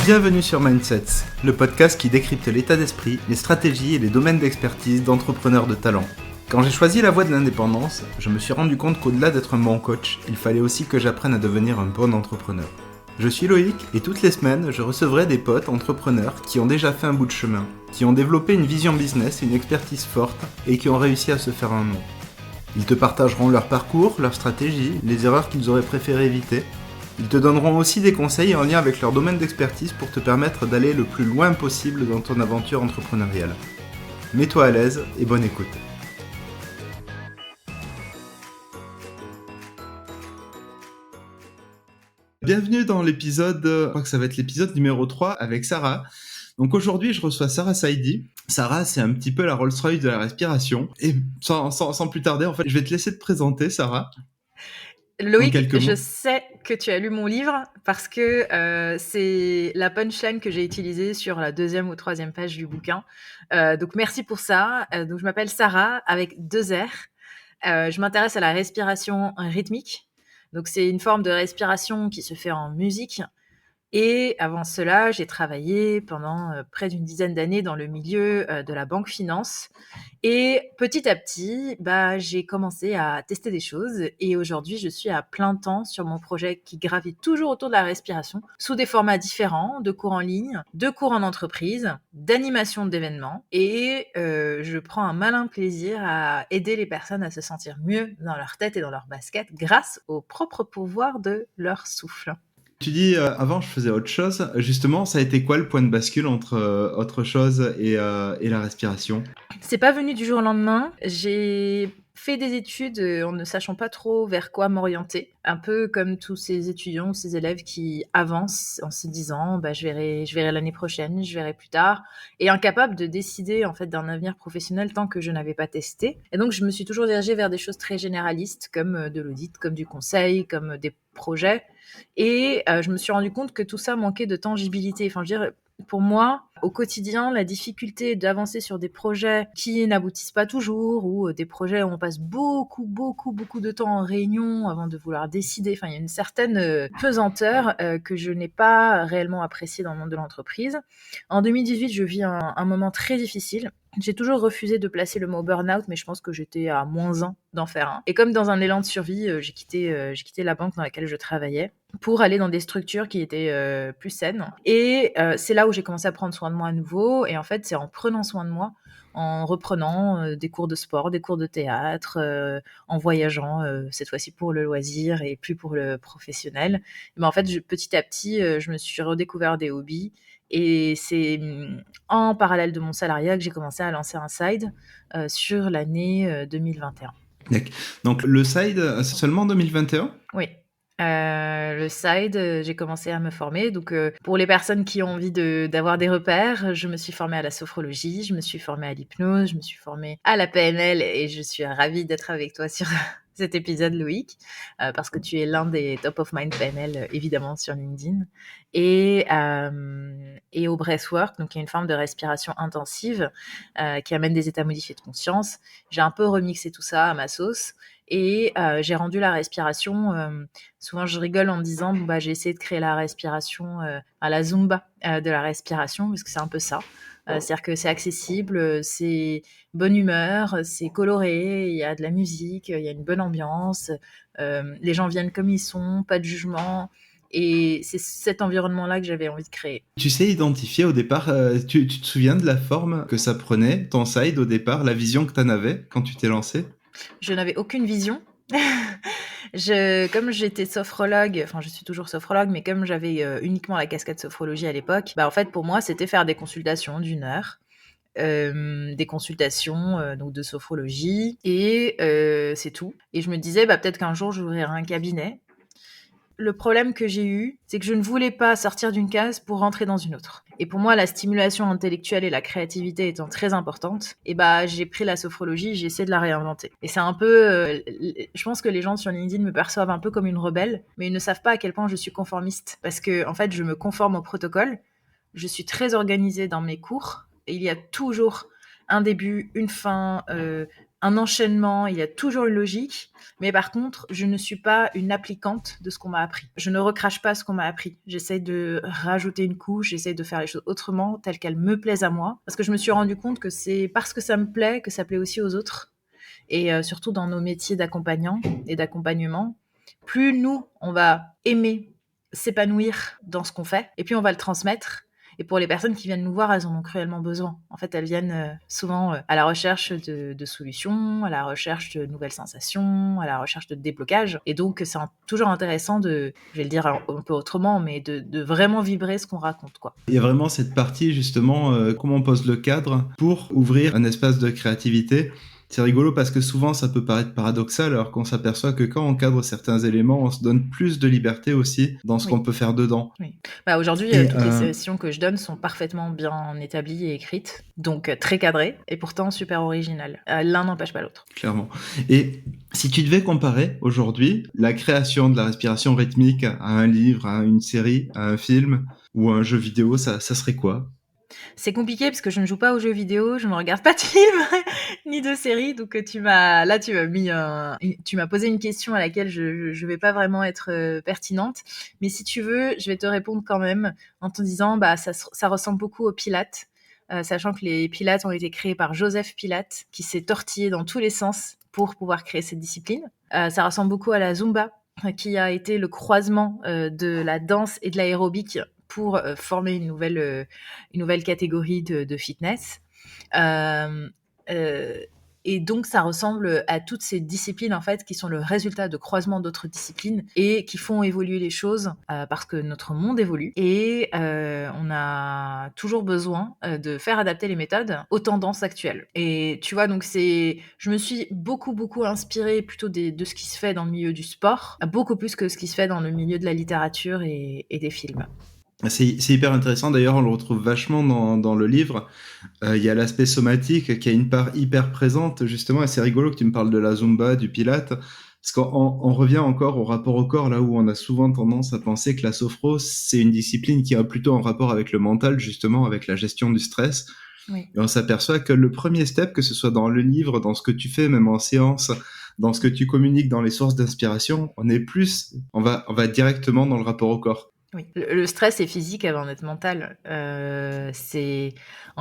Bienvenue sur Mindsets, le podcast qui décrypte l'état d'esprit, les stratégies et les domaines d'expertise d'entrepreneurs de talent. Quand j'ai choisi la voie de l'indépendance, je me suis rendu compte qu'au-delà d'être un bon coach, il fallait aussi que j'apprenne à devenir un bon entrepreneur. Je suis Loïc et toutes les semaines, je recevrai des potes entrepreneurs qui ont déjà fait un bout de chemin, qui ont développé une vision business et une expertise forte et qui ont réussi à se faire un nom. Ils te partageront leur parcours, leurs stratégies, les erreurs qu'ils auraient préféré éviter. Ils te donneront aussi des conseils en lien avec leur domaine d'expertise pour te permettre d'aller le plus loin possible dans ton aventure entrepreneuriale. Mets-toi à l'aise et bonne écoute. Bienvenue dans l'épisode, je crois que ça va être l'épisode numéro 3 avec Sarah. Donc aujourd'hui, je reçois Sarah Saidi. Sarah, c'est un petit peu la Rolls-Royce de la respiration. Et sans plus tarder, en fait, je vais te laisser te présenter, Sarah. Loïc, je sais que tu as lu mon livre parce que c'est la punchline que j'ai utilisée sur la 2e ou 3e page du bouquin. Donc merci pour ça. Donc je m'appelle Sarah avec 2 R. Je m'intéresse à la respiration rythmique. Donc c'est une forme de respiration qui se fait en musique. Et avant cela, j'ai travaillé pendant près d'une dizaine d'années dans le milieu de la banque finance. Et petit à petit, j'ai commencé à tester des choses. Et aujourd'hui, je suis à plein temps sur mon projet qui gravite toujours autour de la respiration, sous des formats différents, de cours en ligne, de cours en entreprise, d'animation d'événements. Et je prends un malin plaisir à aider les personnes à se sentir mieux dans leur tête et dans leur basket grâce au propre pouvoir de leur souffle. Tu dis avant je faisais autre chose. Justement, ça a été quoi le point de bascule entre autre chose et la respiration ? C'est pas venu du jour au lendemain. J'ai fait des études en ne sachant pas trop vers quoi m'orienter. Un peu comme tous ces étudiants ou ces élèves qui avancent en se disant je verrai l'année prochaine, je verrai plus tard, et incapable de décider en fait d'un avenir professionnel tant que je n'avais pas testé. Et donc je me suis toujours dirigée vers des choses très généralistes comme de l'audit, comme du conseil, comme des projets. Et je me suis rendu compte que tout ça manquait de tangibilité. Enfin, je veux dire, pour moi, au quotidien, la difficulté d'avancer sur des projets qui n'aboutissent pas toujours ou des projets où on passe beaucoup de temps en réunion avant de vouloir décider. Enfin, il y a une certaine pesanteur que je n'ai pas réellement appréciée dans le monde de l'entreprise. En 2018, je vis un moment très difficile. J'ai toujours refusé de placer le mot burn-out, mais je pense que j'étais à -1 d'en faire un. Et comme dans un élan de survie, j'ai quitté la banque dans laquelle je travaillais pour aller dans des structures qui étaient plus saines. Et c'est là où j'ai commencé à prendre soin de moi à nouveau. Et en fait, c'est en prenant soin de moi, en reprenant des cours de sport, des cours de théâtre, en voyageant, cette fois-ci pour le loisir et plus pour le professionnel. Mais en fait, petit à petit, je me suis redécouvert des hobbies. Et c'est en parallèle de mon salariat que j'ai commencé à lancer un side sur l'année 2021. D'accord. Donc le side, c'est seulement en 2021 ? Oui. Le side, j'ai commencé à me former. Donc, pour les personnes qui ont envie d'avoir des repères, je me suis formée à la sophrologie, je me suis formée à l'hypnose, je me suis formée à la PNL et je suis ravie d'être avec toi sur cet épisode, Loïc, parce que tu es l'un des top of mind PNL, évidemment, sur LinkedIn. Et au breathwork, donc qui est une forme de respiration intensive qui amène des états modifiés de conscience. J'ai un peu remixé tout ça à ma sauce. Et j'ai rendu la respiration, souvent je rigole en me disant j'ai essayé de créer la respiration, à la Zumba de la respiration, parce que c'est un peu ça. C'est-à-dire que c'est accessible, c'est bonne humeur, c'est coloré, il y a de la musique, il y a une bonne ambiance, les gens viennent comme ils sont, pas de jugement. Et c'est cet environnement-là que j'avais envie de créer. Tu sais identifier au départ, tu te souviens de la forme que ça prenait, ton side au départ, la vision que tu en avais quand tu t'es lancée ? Je n'avais aucune vision. Comme j'étais sophrologue, enfin je suis toujours sophrologue, mais comme j'avais uniquement la casquette sophrologie à l'époque, en fait pour moi c'était faire des consultations d'1 heure, des consultations donc de sophrologie et c'est tout. Et je me disais peut-être qu'un jour j'ouvrirai un cabinet. Le problème que j'ai eu, c'est que je ne voulais pas sortir d'une case pour rentrer dans une autre. Et pour moi, la stimulation intellectuelle et la créativité étant très importante, j'ai pris la sophrologie, j'ai essayé de la réinventer. Et c'est un peu... je pense que les gens sur LinkedIn me perçoivent un peu comme une rebelle, mais ils ne savent pas à quel point je suis conformiste. Parce que, en fait, je me conforme au protocole, je suis très organisée dans mes cours, et il y a toujours un début, une fin, un enchaînement, il y a toujours une logique. Mais par contre, je ne suis pas une appliquante de ce qu'on m'a appris. Je ne recrache pas ce qu'on m'a appris. J'essaie de rajouter une couche, j'essaie de faire les choses autrement, telles qu'elles me plaisent à moi. Parce que je me suis rendu compte que c'est parce que ça me plaît que ça plaît aussi aux autres. Et surtout dans nos métiers d'accompagnant et d'accompagnement, plus nous, on va aimer s'épanouir dans ce qu'on fait, et puis on va le transmettre. Et pour les personnes qui viennent nous voir, elles en ont cruellement besoin. En fait, elles viennent souvent à la recherche de solutions, à la recherche de nouvelles sensations, à la recherche de déblocage. Et donc, c'est toujours intéressant je vais le dire un peu autrement, mais de vraiment vibrer ce qu'on raconte, quoi. Il y a vraiment cette partie, justement, comment on pose le cadre pour ouvrir un espace de créativité. C'est rigolo parce que souvent, ça peut paraître paradoxal, alors qu'on s'aperçoit que quand on cadre certains éléments, on se donne plus de liberté aussi dans ce qu'on peut faire dedans. Oui. Aujourd'hui, toutes les sessions que je donne sont parfaitement bien établies et écrites, donc très cadrées, et pourtant super originales. L'un n'empêche pas l'autre. Clairement. Et si tu devais comparer aujourd'hui la création de la respiration rythmique à un livre, à une série, à un film ou à un jeu vidéo, ça serait quoi ? C'est compliqué parce que je ne joue pas aux jeux vidéo, je ne regarde pas de films ni de séries, donc tu m'as posé une question à laquelle je vais pas vraiment être pertinente, mais si tu veux, je vais te répondre quand même en te disant ça ressemble beaucoup aux Pilates, sachant que les Pilates ont été créés par Joseph Pilate, qui s'est tortillé dans tous les sens pour pouvoir créer cette discipline. Ça ressemble beaucoup à la Zumba, qui a été le croisement de la danse et de l'aérobic pour former une nouvelle catégorie de fitness. Et donc, ça ressemble à toutes ces disciplines, en fait, qui sont le résultat de croisements d'autres disciplines et qui font évoluer les choses parce que notre monde évolue. Et on a toujours besoin de faire adapter les méthodes aux tendances actuelles. Et tu vois, donc je me suis beaucoup, beaucoup inspirée plutôt de ce qui se fait dans le milieu du sport, beaucoup plus que ce qui se fait dans le milieu de la littérature et des films. C'est hyper intéressant, d'ailleurs on le retrouve vachement dans le livre. Il y a l'aspect somatique qui a une part hyper présente justement, et c'est rigolo que tu me parles de la Zumba, du Pilate, parce qu'on revient encore au rapport au corps, là où on a souvent tendance à penser que la sophro c'est une discipline qui a plutôt un rapport avec le mental, justement avec la gestion du stress. Oui. Et on s'aperçoit que le premier step, que ce soit dans le livre, dans ce que tu fais, même en séance, dans ce que tu communiques, dans les sources d'inspiration, on va directement dans le rapport au corps. Oui, le stress est physique avant d'être mental. En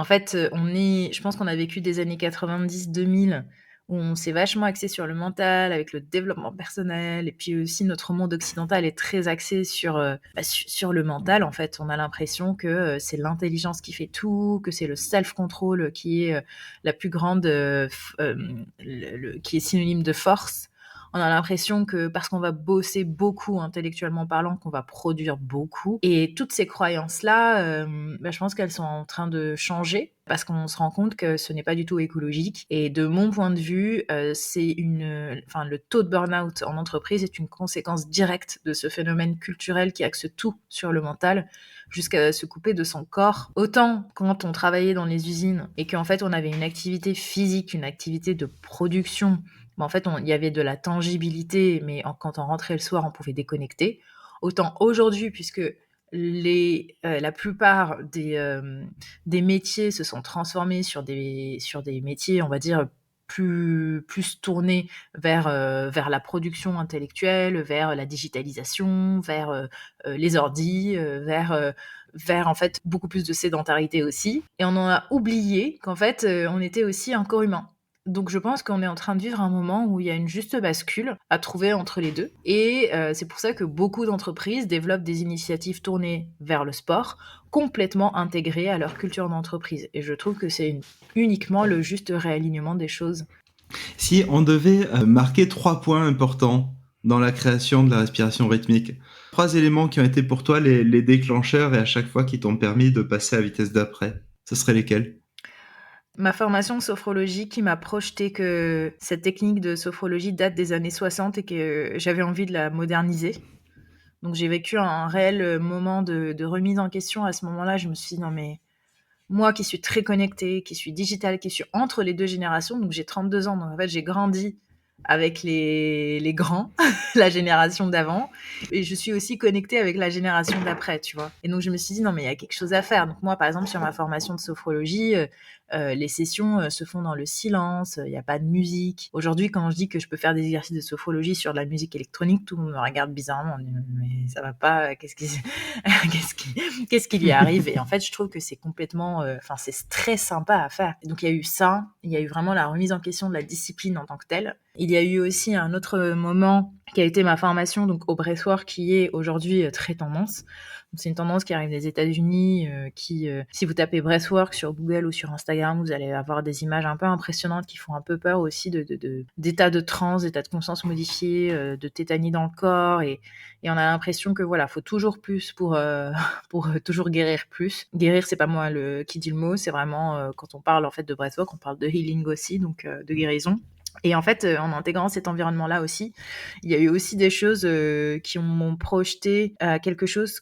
fait, je pense qu'on a vécu des années 90-2000 où on s'est vachement axé sur le mental avec le développement personnel, et puis aussi notre monde occidental est très axé sur le mental. En fait, on a l'impression que c'est l'intelligence qui fait tout, que c'est le self-control qui est la plus grande, qui est synonyme de force. On a l'impression que parce qu'on va bosser beaucoup intellectuellement parlant, qu'on va produire beaucoup. Et toutes ces croyances-là, je pense qu'elles sont en train de changer parce qu'on se rend compte que ce n'est pas du tout écologique. Et de mon point de vue, le taux de burn-out en entreprise est une conséquence directe de ce phénomène culturel qui axe tout sur le mental, jusqu'à se couper de son corps. Autant quand on travaillait dans les usines et qu'en fait on avait une activité physique, une activité de production, en fait, il y avait de la tangibilité, mais quand on rentrait le soir, on pouvait déconnecter. Autant aujourd'hui, puisque la plupart des métiers se sont transformés sur des métiers, on va dire, plus tournés vers la production intellectuelle, vers la digitalisation, vers les ordis, vers en fait beaucoup plus de sédentarité aussi. Et on en a oublié qu'en fait, on était aussi un corps humain. Donc je pense qu'on est en train de vivre un moment où il y a une juste bascule à trouver entre les deux. Et c'est pour ça que beaucoup d'entreprises développent des initiatives tournées vers le sport, complètement intégrées à leur culture d'entreprise. Et je trouve que c'est uniquement le juste réalignement des choses. Si on devait marquer 3 points importants dans la création de la respiration rythmique, 3 éléments qui ont été pour toi les déclencheurs et à chaque fois qui t'ont permis de passer à vitesse d'après, ce seraient lesquels ? Ma formation de sophrologie qui m'a projeté que cette technique de sophrologie date des années 60 et que j'avais envie de la moderniser. Donc j'ai vécu un réel moment de remise en question à ce moment-là. Je me suis dit, non mais moi qui suis très connectée, qui suis digitale, qui suis entre les deux générations, donc j'ai 32 ans, donc en fait j'ai grandi avec les grands, la génération d'avant, et je suis aussi connectée avec la génération d'après, tu vois. Et donc je me suis dit, non mais il y a quelque chose à faire. Donc moi par exemple sur ma formation de sophrologie, Les sessions se font dans le silence, il n'y a pas de musique. Aujourd'hui, quand je dis que je peux faire des exercices de sophrologie sur de la musique électronique, tout le monde me regarde bizarrement. On dit, mais ça va pas, qu'est-ce qui lui arrive? Et en fait, je trouve que c'est complètement, c'est très sympa à faire. Et donc, il y a eu ça, il y a eu vraiment la remise en question de la discipline en tant que telle. Il y a eu aussi un autre moment qui a été ma formation donc au breathwork, qui est aujourd'hui très tendance. Donc, c'est une tendance qui arrive des États-Unis, si vous tapez breathwork sur Google ou sur Instagram, vous allez avoir des images un peu impressionnantes qui font un peu peur aussi d'états de transe, d'états de conscience modifiés, de tétanie dans le corps, et on a l'impression que voilà, faut toujours plus pour toujours guérir plus. Guérir, c'est pas moi qui dis le mot, c'est vraiment quand on parle en fait de breathwork, on parle de healing aussi, donc de guérison. Et en fait, en intégrant cet environnement-là aussi, il y a eu aussi des choses qui m'ont projeté à quelque chose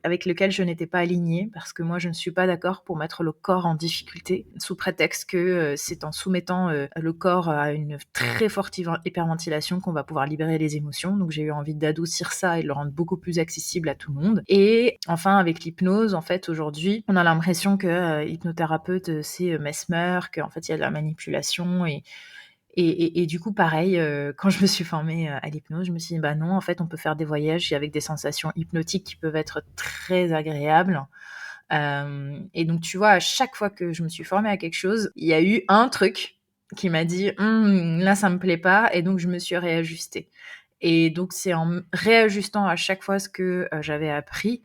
avec lequel je n'étais pas alignée, parce que moi, je ne suis pas d'accord pour mettre le corps en difficulté, sous prétexte que c'est en soumettant le corps à une très forte hyperventilation qu'on va pouvoir libérer les émotions. Donc, j'ai eu envie d'adoucir ça et de le rendre beaucoup plus accessible à tout le monde. Et enfin, avec l'hypnose, en fait, aujourd'hui, on a l'impression que hypnothérapeute, c'est Mesmer, qu'en fait, il y a de la manipulation, et du coup, pareil, quand je me suis formée à l'hypnose, je me suis dit, bah non, en fait, on peut faire des voyages avec des sensations hypnotiques qui peuvent être très agréables. Et donc, tu vois, à chaque fois que je me suis formée à quelque chose, il y a eu un truc qui m'a dit, là, ça me plaît pas, et donc je me suis réajustée. Et donc, c'est en réajustant à chaque fois ce que j'avais appris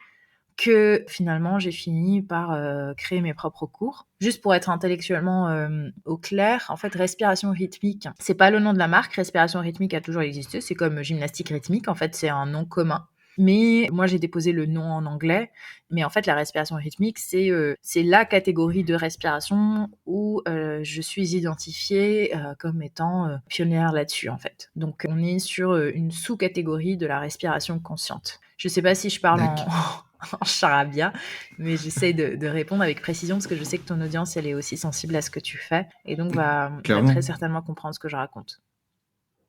que finalement j'ai fini par créer mes propres cours. Juste pour être intellectuellement au clair, en fait, respiration rythmique, c'est pas le nom de la marque. Respiration rythmique a toujours existé, c'est comme gymnastique rythmique, en fait, c'est un nom commun. Mais moi, j'ai déposé le nom en anglais. Mais en fait, la respiration rythmique, c'est la catégorie de respiration où je suis identifiée comme étant pionnière là-dessus, en fait. Donc, on est sur une sous-catégorie de la respiration consciente. Je sais pas si je parle en charabia, mais j'essaye de répondre avec précision, parce que je sais que ton audience, elle est aussi sensible à ce que tu fais, et donc va très certainement comprendre ce que je raconte.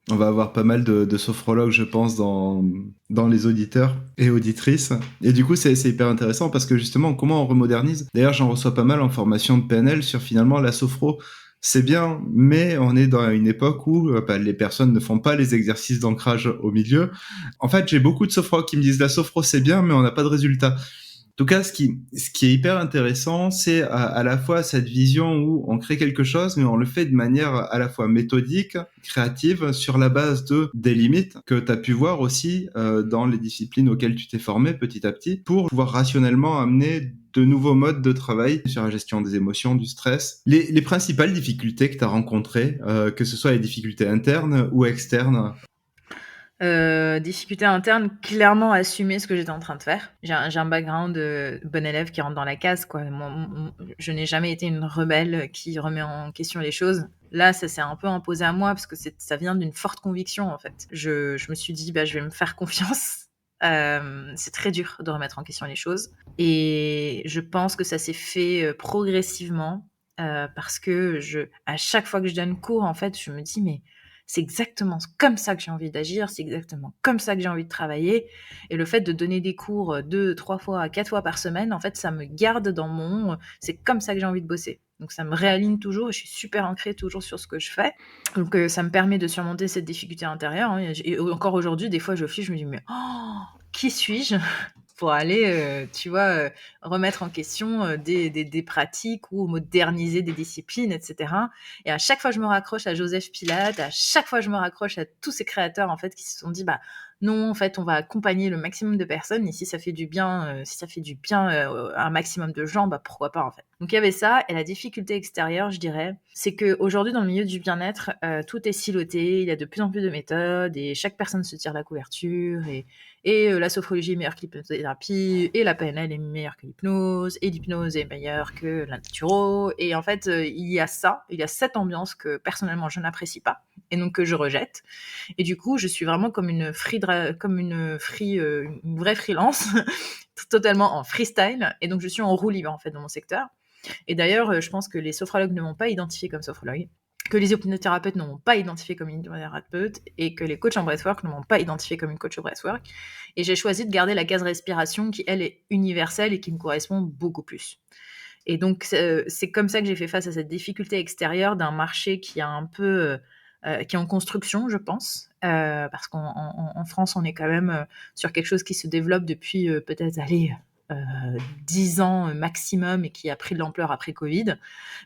On va avoir pas mal de sophrologues, je pense, dans les auditeurs et auditrices. Et du coup, c'est hyper intéressant parce que justement, comment on remodernise. D'ailleurs, j'en reçois pas mal en formation de PNL sur finalement la sophro. C'est bien, mais on est dans une époque où les personnes ne font pas les exercices d'ancrage au milieu. En fait, j'ai beaucoup de sophrologues qui me disent la sophro, c'est bien, mais on n'a pas de résultat. En tout cas, ce qui est hyper intéressant, c'est à la fois cette vision où on crée quelque chose, mais on le fait de manière à la fois méthodique, créative, sur la base des limites que tu as pu voir aussi dans les disciplines auxquelles tu t'es formé petit à petit, pour pouvoir rationnellement amener de nouveaux modes de travail sur la gestion des émotions, du stress. Les principales difficultés que tu as rencontrées, que ce soit les difficultés internes ou externes. Difficulté interne, clairement assumer ce que j'étais en train de faire. J'ai un background de bon élève qui rentre dans la case, quoi. Je n'ai jamais été une rebelle qui remet en question les choses. Là, ça s'est un peu imposé à moi parce que ça vient d'une forte conviction, en fait. Je me suis dit, je vais me faire confiance. C'est très dur de remettre en question les choses. Et je pense que ça s'est fait progressivement parce que à chaque fois que je donne cours, en fait, je me dis, mais c'est exactement comme ça que j'ai envie d'agir, c'est exactement comme ça que j'ai envie de travailler. Et le fait de donner des cours 2, 3 fois, 4 fois par semaine, en fait, ça me garde dans c'est comme ça que j'ai envie de bosser. Donc ça me réaligne toujours et je suis super ancrée toujours sur ce que je fais. Donc ça me permet de surmonter cette difficulté intérieure. Hein. Et encore aujourd'hui, des fois, je fiche, je me dis, mais qui suis-je pour aller, tu vois, remettre en question des pratiques ou moderniser des disciplines, etc. Et à chaque fois, je me raccroche à Joseph Pilate, à chaque fois, je me raccroche à tous ces créateurs, en fait, qui se sont dit, non, en fait, on va accompagner le maximum de personnes, et si ça fait du bien, à un maximum de gens, pourquoi pas, en fait. Donc, il y avait ça, et la difficulté extérieure, je dirais, c'est qu'aujourd'hui, dans le milieu du bien-être, tout est siloté, il y a de plus en plus de méthodes, et chaque personne se tire la couverture, et la sophrologie est meilleure que l'hypnothérapie, et la PNL est meilleure que l'hypnose, et l'hypnose est meilleure que la naturo. Et en fait, il y a cette ambiance que personnellement je n'apprécie pas, et donc que je rejette. Et du coup, je suis vraiment comme une vraie freelance, totalement en freestyle. Et donc, je suis en roue libre en fait dans mon secteur. Et d'ailleurs, je pense que les sophrologues ne m'ont pas identifié comme sophrologue, que les hypnothérapeutes ne m'ont pas identifié comme une hypnothérapeute, et que les coachs en breathwork ne m'ont pas identifié comme une coach au breathwork. Et j'ai choisi de garder la case respiration qui, elle, est universelle et qui me correspond beaucoup plus. Et donc, c'est comme ça que j'ai fait face à cette difficulté extérieure d'un marché qui a un peu, qui est en construction, je pense. Parce qu'en France, on est quand même sur quelque chose qui se développe depuis peut-être, allez, 10 ans maximum et qui a pris de l'ampleur après Covid.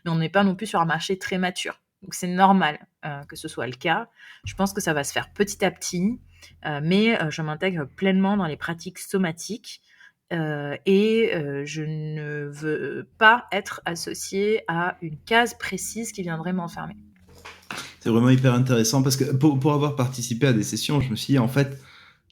Mais on n'est pas non plus sur un marché très mature. Donc, c'est normal que ce soit le cas. Je pense que ça va se faire petit à petit, mais je m'intègre pleinement dans les pratiques somatiques. Je ne veux pas être associée à une case précise qui viendrait m'enfermer. C'est vraiment hyper intéressant parce que pour avoir participé à des sessions, je me suis dit, en fait,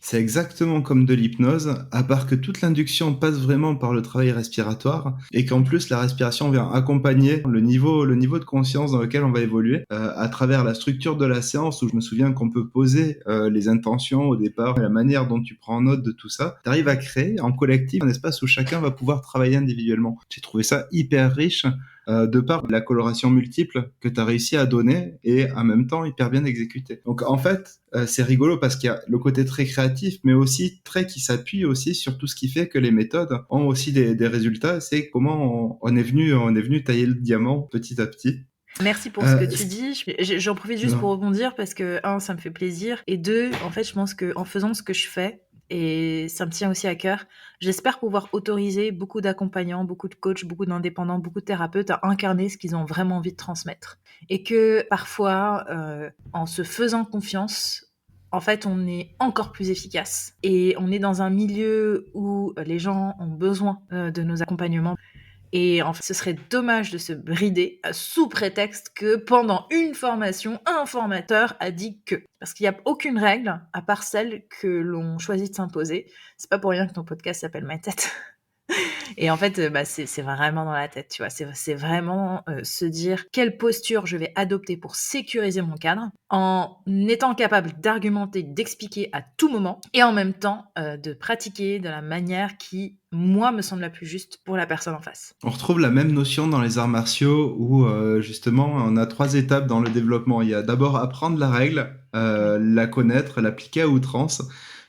c'est exactement comme de l'hypnose, à part que toute l'induction passe vraiment par le travail respiratoire et qu'en plus la respiration vient accompagner le niveau de conscience dans lequel on va évoluer à travers la structure de la séance où je me souviens qu'on peut poser les intentions au départ, la manière dont tu prends note de tout ça. Tu arrives à créer en collectif un espace où chacun va pouvoir travailler individuellement. J'ai trouvé ça hyper riche de par la coloration multiple que tu as réussi à donner et en même temps hyper bien exécuté. Donc en fait, c'est rigolo parce qu'il y a le côté très créatif, mais aussi très qui s'appuie aussi sur tout ce qui fait que les méthodes ont aussi des résultats. C'est comment on est venu tailler le diamant petit à petit. Merci pour ce que tu dis. J'en profite juste pour rebondir parce que, un, ça me fait plaisir. Et deux, en fait, je pense qu'en faisant ce que je fais, et ça me tient aussi à cœur, j'espère pouvoir autoriser beaucoup d'accompagnants, beaucoup de coachs, beaucoup d'indépendants, beaucoup de thérapeutes à incarner ce qu'ils ont vraiment envie de transmettre. Et que parfois, en se faisant confiance, en fait, on est encore plus efficace. Et on est dans un milieu où les gens ont besoin de nos accompagnements. Et en fait, ce serait dommage de se brider sous prétexte que pendant une formation, un formateur a dit que. Parce qu'il n'y a aucune règle à part celle que l'on choisit de s'imposer. C'est pas pour rien que ton podcast s'appelle Ma Tête. Et en fait, c'est vraiment dans la tête, tu vois. C'est vraiment se dire quelle posture je vais adopter pour sécuriser mon cadre en étant capable d'argumenter, d'expliquer à tout moment et en même temps de pratiquer de la manière qui, moi, me semble la plus juste pour la personne en face. On retrouve la même notion dans les arts martiaux où justement on a 3 étapes dans le développement. Il y a d'abord apprendre la règle, la connaître, l'appliquer à outrance.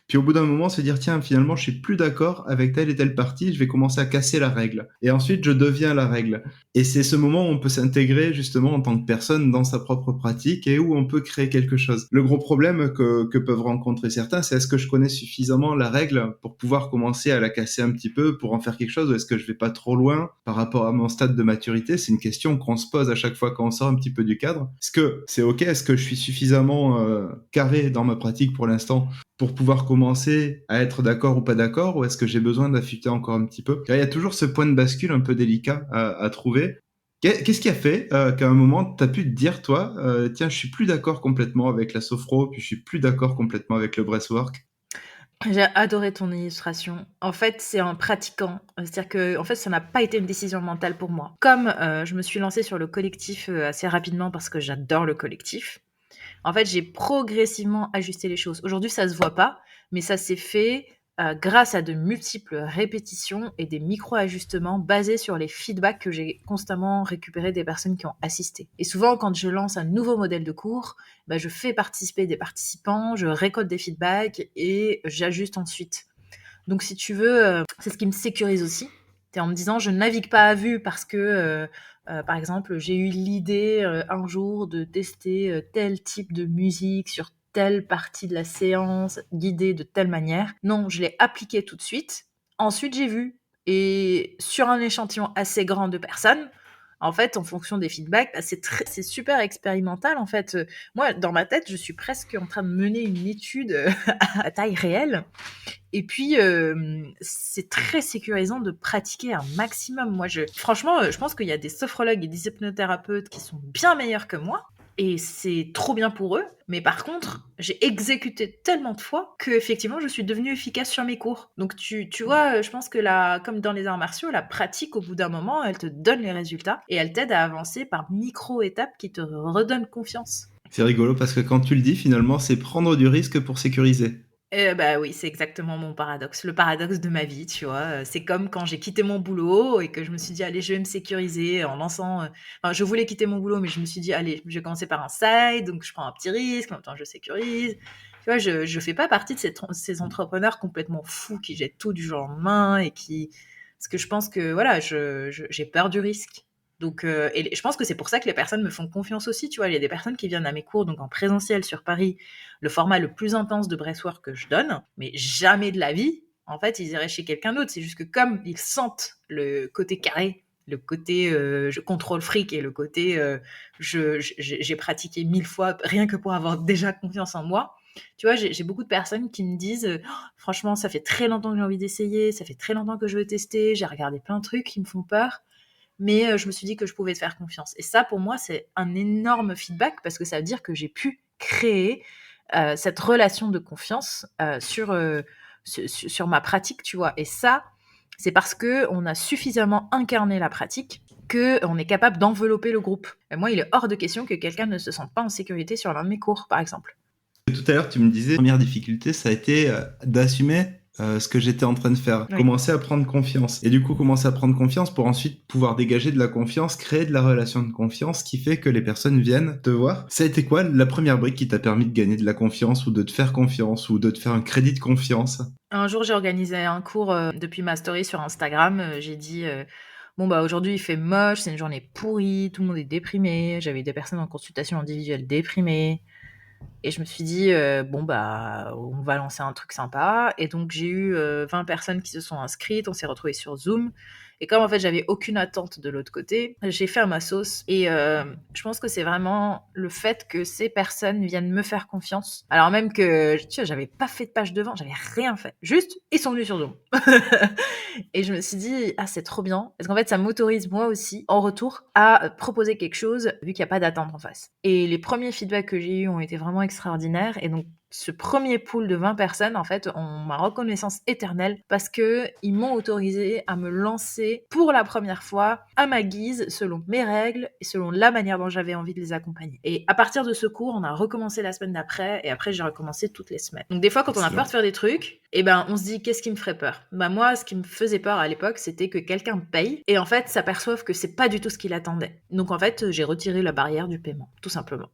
Puis au bout d'un moment, se dire, tiens, finalement, je suis plus d'accord avec telle et telle partie, je vais commencer à casser la règle. Et ensuite, je deviens la règle. Et c'est ce moment où on peut s'intégrer justement en tant que personne dans sa propre pratique et où on peut créer quelque chose. Le gros problème que peuvent rencontrer certains, c'est est-ce que je connais suffisamment la règle pour pouvoir commencer à la casser un petit peu, pour en faire quelque chose, ou est-ce que je vais pas trop loin par rapport à mon stade de maturité? C'est une question qu'on se pose à chaque fois quand on sort un petit peu du cadre. Est-ce que c'est ok? Est-ce que je suis suffisamment carré dans ma pratique pour l'instant pour pouvoir commencer à être d'accord ou pas d'accord, ou est-ce que j'ai besoin d'affûter encore un petit peu? Car il y a toujours ce point de bascule un peu délicat à trouver. Qu'est-ce qui a fait qu'à un moment, tu as pu te dire, toi, tiens, je suis plus d'accord complètement avec la sophro, puis je suis plus d'accord complètement avec le breathwork? J'ai adoré ton illustration. En fait, c'est en pratiquant. C'est-à-dire que, en fait, ça n'a pas été une décision mentale pour moi. Comme je me suis lancée sur le collectif assez rapidement parce que j'adore le collectif, en fait, j'ai progressivement ajusté les choses. Aujourd'hui, ça se voit pas, mais ça s'est fait grâce à de multiples répétitions et des micro-ajustements basés sur les feedbacks que j'ai constamment récupérés des personnes qui ont assisté. Et souvent, quand je lance un nouveau modèle de cours, je fais participer des participants, je récolte des feedbacks et j'ajuste ensuite. Donc, si tu veux, c'est ce qui me sécurise aussi. C'est en me disant, je navigue pas à vue parce que, par exemple, j'ai eu l'idée un jour de tester tel type de musique sur telle partie de la séance, guidée de telle manière. Non, je l'ai appliqué tout de suite. Ensuite, j'ai vu. Et sur un échantillon assez grand de personnes, en fait, en fonction des feedbacks, c'est super expérimental. En fait, moi, dans ma tête, je suis presque en train de mener une étude à taille réelle. Et puis, c'est très sécurisant de pratiquer un maximum. Moi, franchement, je pense qu'il y a des sophrologues et des hypnothérapeutes qui sont bien meilleurs que moi. Et c'est trop bien pour eux. Mais par contre, j'ai exécuté tellement de fois que effectivement, je suis devenue efficace sur mes cours. Donc, tu vois, je pense que comme dans les arts martiaux, la pratique, au bout d'un moment, elle te donne les résultats et elle t'aide à avancer par micro-étapes qui te redonnent confiance. C'est rigolo parce que quand tu le dis, finalement, c'est prendre du risque pour sécuriser. Oui, c'est exactement mon paradoxe, le paradoxe de ma vie, tu vois? C'est comme quand j'ai quitté mon boulot et que je me suis dit: «Allez, je vais me sécuriser en lançant», enfin, je voulais quitter mon boulot, mais je me suis dit: «Allez, je vais commencer par un side, donc je prends un petit risque, en même temps je sécurise». Tu vois? Je fais pas partie de ces entrepreneurs complètement fous qui jettent tout du jour au lendemain et qui Parce que je pense que voilà, j'ai peur du risque. Donc, et je pense que c'est pour ça que les personnes me font confiance aussi. Tu vois, il y a des personnes qui viennent à mes cours, donc en présentiel sur Paris, le format le plus intense de breathwork que je donne, mais jamais de la vie, en fait, ils iraient chez quelqu'un d'autre. C'est juste que comme ils sentent le côté carré, le côté je contrôle fric et le côté j'ai pratiqué 1000 fois rien que pour avoir déjà confiance en moi. Tu vois, j'ai beaucoup de personnes qui me disent franchement, ça fait très longtemps que j'ai envie d'essayer, ça fait très longtemps que je veux tester, j'ai regardé plein de trucs qui me font peur, mais je me suis dit que je pouvais te faire confiance. Et ça, pour moi, c'est un énorme feedback parce que ça veut dire que j'ai pu créer cette relation de confiance sur ma pratique, tu vois. Et ça, c'est parce qu'on a suffisamment incarné la pratique qu'on est capable d'envelopper le groupe. Et moi, il est hors de question que quelqu'un ne se sente pas en sécurité sur l'un de mes cours, par exemple. Tout à l'heure, tu me disais, la première difficulté, ça a été d'assumer ce que j'étais en train de faire. Oui. Commencer à prendre confiance. Et du coup, commencer à prendre confiance pour ensuite pouvoir dégager de la confiance, créer de la relation de confiance qui fait que les personnes viennent te voir. Ça a été quoi la première brique qui t'a permis de gagner de la confiance ou de te faire confiance ou de te faire un crédit de confiance? Un jour, j'ai organisé un cours depuis ma story sur Instagram. J'ai dit bon, bah aujourd'hui, il fait moche, c'est une journée pourrie, tout le monde est déprimé. J'avais des personnes en consultation individuelle déprimées. Et je me suis dit, bon, bah, on va lancer un truc sympa. Et donc, j'ai eu 20 personnes qui se sont inscrites. On s'est retrouvés sur Zoom. Et comme en fait, j'avais aucune attente de l'autre côté, j'ai fait à ma sauce. Et je pense que c'est vraiment le fait que ces personnes viennent me faire confiance. Alors même que, tu vois, j'avais pas fait de page de vente, j'avais rien fait. Juste, ils sont venus sur Zoom. Et je me suis dit, ah, c'est trop bien. Parce qu'en fait, ça m'autorise moi aussi, en retour, à proposer quelque chose, vu qu'il n'y a pas d'attente en face. Et les premiers feedbacks que j'ai eus ont été vraiment extraordinaires. Et donc, ce premier pool de 20 personnes, en fait, ont ma reconnaissance éternelle parce que ils m'ont autorisé à me lancer pour la première fois à ma guise, selon mes règles et selon la manière dont j'avais envie de les accompagner. Et à partir de ce cours, on a recommencé la semaine d'après et après, j'ai recommencé toutes les semaines. Donc, des fois, quand on a peur de faire des trucs, eh ben, on se dit, qu'est-ce qui me ferait peur? Bah, moi, ce qui me faisait peur à l'époque, c'était que quelqu'un me paye et en fait, s'aperçoive que c'est pas du tout ce qu'il attendait. Donc, en fait, j'ai retiré la barrière du paiement, tout simplement.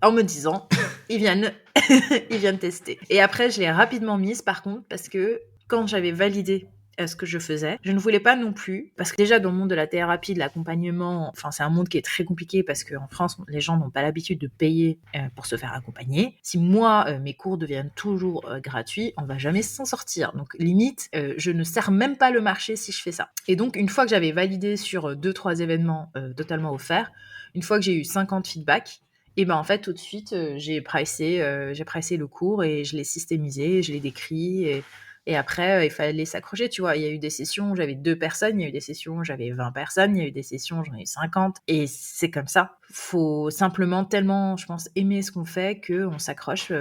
En me disant, ils viennent tester. Et après, je l'ai rapidement mise, par contre, parce que quand j'avais validé ce que je faisais, je ne voulais pas non plus, parce que déjà dans le monde de la thérapie, de l'accompagnement, enfin c'est un monde qui est très compliqué parce qu'en France, les gens n'ont pas l'habitude de payer pour se faire accompagner. Si moi, mes cours deviennent toujours gratuits, on va jamais s'en sortir. Donc limite, je ne sers même pas le marché si je fais ça. Et donc une fois que j'avais validé sur 2-3 événements totalement offerts, une fois que j'ai eu 50 feedbacks, et ben en fait tout de suite j'ai pricé le cours et je l'ai systémisé, je l'ai décrit et après il fallait s'accrocher, tu vois. Il y a eu des sessions où j'avais 2 personnes, il y a eu des sessions où j'avais 20 personnes, il y a eu des sessions où j'en ai eu 50 et c'est comme ça. Faut simplement tellement, je pense, aimer ce qu'on fait qu'on s'accroche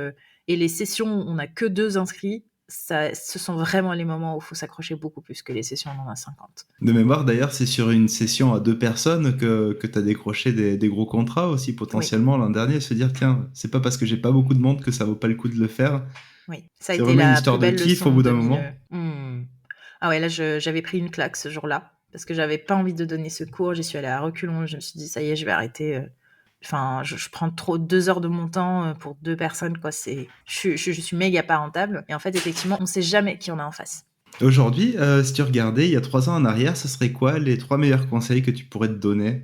et les sessions où on a que 2 inscrits, ce sont vraiment les moments où il faut s'accrocher beaucoup plus que les sessions où on en a 50. De mémoire, d'ailleurs, c'est sur une session à 2 personnes que tu as décroché des gros contrats aussi, potentiellement, l'an dernier. Se dire, tiens, c'est pas parce que j'ai pas beaucoup de monde que ça vaut pas le coup de le faire. Oui, ça a C'est été vraiment une la histoire plus de belle kiff leçon au bout de d'un moment. Ah ouais, là, j'avais pris une claque ce jour-là parce que j'avais pas envie de donner ce cours. J'y suis allée à reculons. Je me suis dit, ça y est, je vais arrêter. Enfin, je prends trop 2 heures de mon temps pour 2 personnes, quoi. Je suis méga pas rentable. Et en fait, effectivement, on sait jamais qui on a en face. Aujourd'hui, si tu regardais il y a 3 ans en arrière, ce serait quoi les 3 meilleurs conseils que tu pourrais te donner?